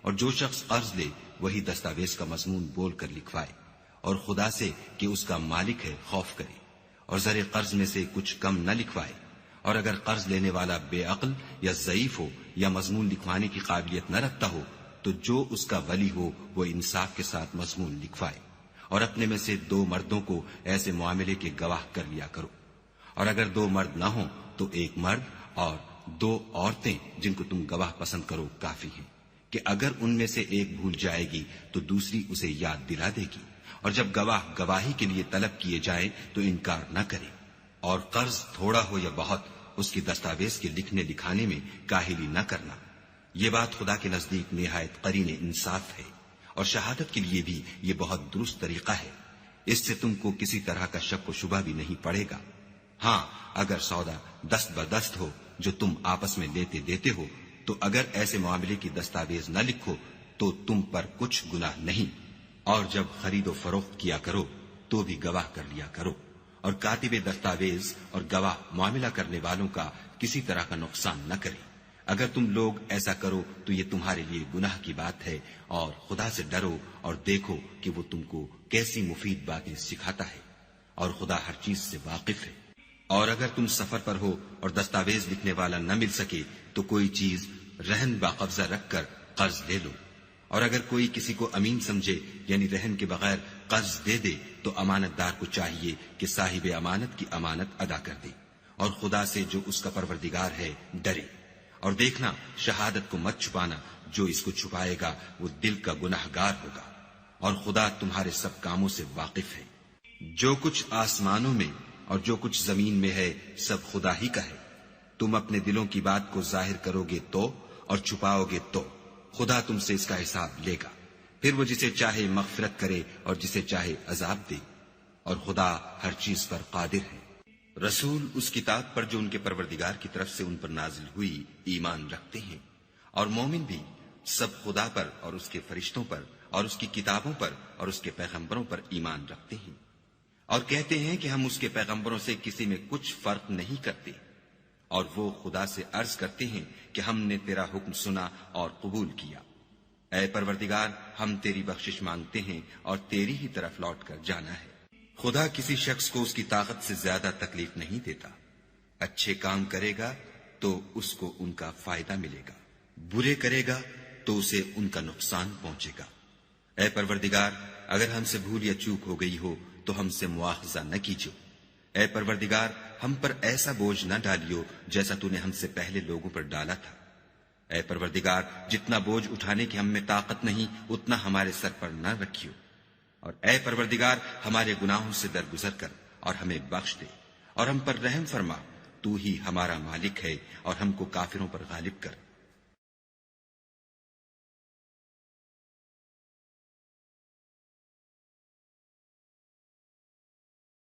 اور جو شخص قرض لے وہی دستاویز کا مضمون بول کر لکھوائے، اور خدا سے کہ اس کا مالک ہے خوف کرے، اور زر قرض میں سے کچھ کم نہ لکھوائے۔ اور اگر قرض لینے والا بے عقل یا ضعیف ہو یا مضمون لکھوانے کی قابلیت نہ رکھتا ہو تو جو اس کا ولی ہو وہ انصاف کے ساتھ مضمون لکھوائے، اور اپنے میں سے 2 مردوں کو ایسے معاملے کے گواہ کر لیا کرو، اور اگر 2 مرد نہ ہوں تو 1 مرد اور 2 عورتیں جن کو تم گواہ پسند کرو کافی ہیں، کہ اگر ان میں سے ایک بھول جائے گی تو دوسری اسے یاد دلا دے گی، اور جب گواہ گواہی کے لیے طلب کیے جائیں تو انکار نہ کرے۔ اور قرض تھوڑا ہو یا بہت اس کی دستاویز کے لکھنے لکھانے میں کاہلی نہ کرنا، یہ بات خدا کے نزدیک نہایت قرین انصاف ہے، اور شہادت کے لیے بھی یہ بہت درست طریقہ ہے، اس سے تم کو کسی طرح کا شک و شبہ بھی نہیں پڑے گا۔ ہاں، اگر سودا دست بدست ہو جو تم آپس میں لیتے دیتے ہو تو اگر ایسے معاملے کی دستاویز نہ لکھو تو تم پر کچھ گناہ نہیں، اور جب خرید و فروخت کیا کرو تو بھی گواہ کر لیا کرو، اور کاتب دستاویز اور گواہ معاملہ کرنے والوں کا کسی طرح کا نقصان نہ کرے۔ اگر تم لوگ ایسا کرو تو یہ تمہارے لیے گناہ کی بات ہے، اور خدا سے ڈرو اور دیکھو کہ وہ تم کو کیسی مفید باتیں سکھاتا ہے، اور خدا ہر چیز سے واقف ہے۔ اور اگر تم سفر پر ہو اور دستاویز لکھنے والا نہ مل سکے تو کوئی چیز رہن باقبضہ رکھ کر قرض لے لو، اور اگر کوئی کسی کو امین سمجھے یعنی رہن کے بغیر قرض دے دے تو امانت دار کو چاہیے کہ صاحب امانت کی امانت ادا کر دے، اور خدا سے جو اس کا پروردگار ہے ڈرے۔ اور دیکھنا، شہادت کو مت چھپانا، جو اس کو چھپائے گا وہ دل کا گناہگار ہوگا، اور خدا تمہارے سب کاموں سے واقف ہے۔ جو کچھ آسمانوں میں اور جو کچھ زمین میں ہے سب خدا ہی کا ہے. تم اپنے دلوں کی بات کو ظاہر کرو گے تو اور چھپاؤ گے تو خدا تم سے اس کا حساب لے گا. پھر وہ جسے چاہے مغفرت کرے اور جسے چاہے عذاب دے، اور خدا ہر چیز پر قادر ہے. رسول اس کتاب پر جو ان کے پروردگار کی طرف سے ان پر نازل ہوئی ایمان رکھتے ہیں، اور مومن بھی سب خدا پر اور اس کے فرشتوں پر اور اس کی کتابوں پر اور اس کے پیغمبروں پر ایمان رکھتے ہیں، اور کہتے ہیں کہ ہم اس کے پیغمبروں سے کسی میں کچھ فرق نہیں کرتے، اور وہ خدا سے عرض کرتے ہیں کہ ہم نے تیرا حکم سنا اور قبول کیا. اے پروردگار، ہم تیری بخشش مانگتے ہیں اور تیری ہی طرف لوٹ کر جانا ہے. خدا کسی شخص کو اس کی طاقت سے زیادہ تکلیف نہیں دیتا. اچھے کام کرے گا تو اس کو ان کا فائدہ ملے گا، برے کرے گا تو اسے ان کا نقصان پہنچے گا. اے پروردگار، اگر ہم سے بھول یا چوک ہو گئی ہو تو ہم سے مواخذہ نہ کیجو. اے پروردگار، ہم پر ایسا بوجھ نہ ڈالیو جیسا تو نے ہم سے پہلے لوگوں پر ڈالا تھا. اے پروردگار، جتنا بوجھ اٹھانے کی ہم میں طاقت نہیں اتنا ہمارے سر پر نہ رکھیو. اور اے پروردگار، ہمارے گناہوں سے درگزر کر اور ہمیں بخش دے اور ہم پر رحم فرما. تو ہی ہمارا مالک ہے اور ہم کو کافروں پر غالب کر.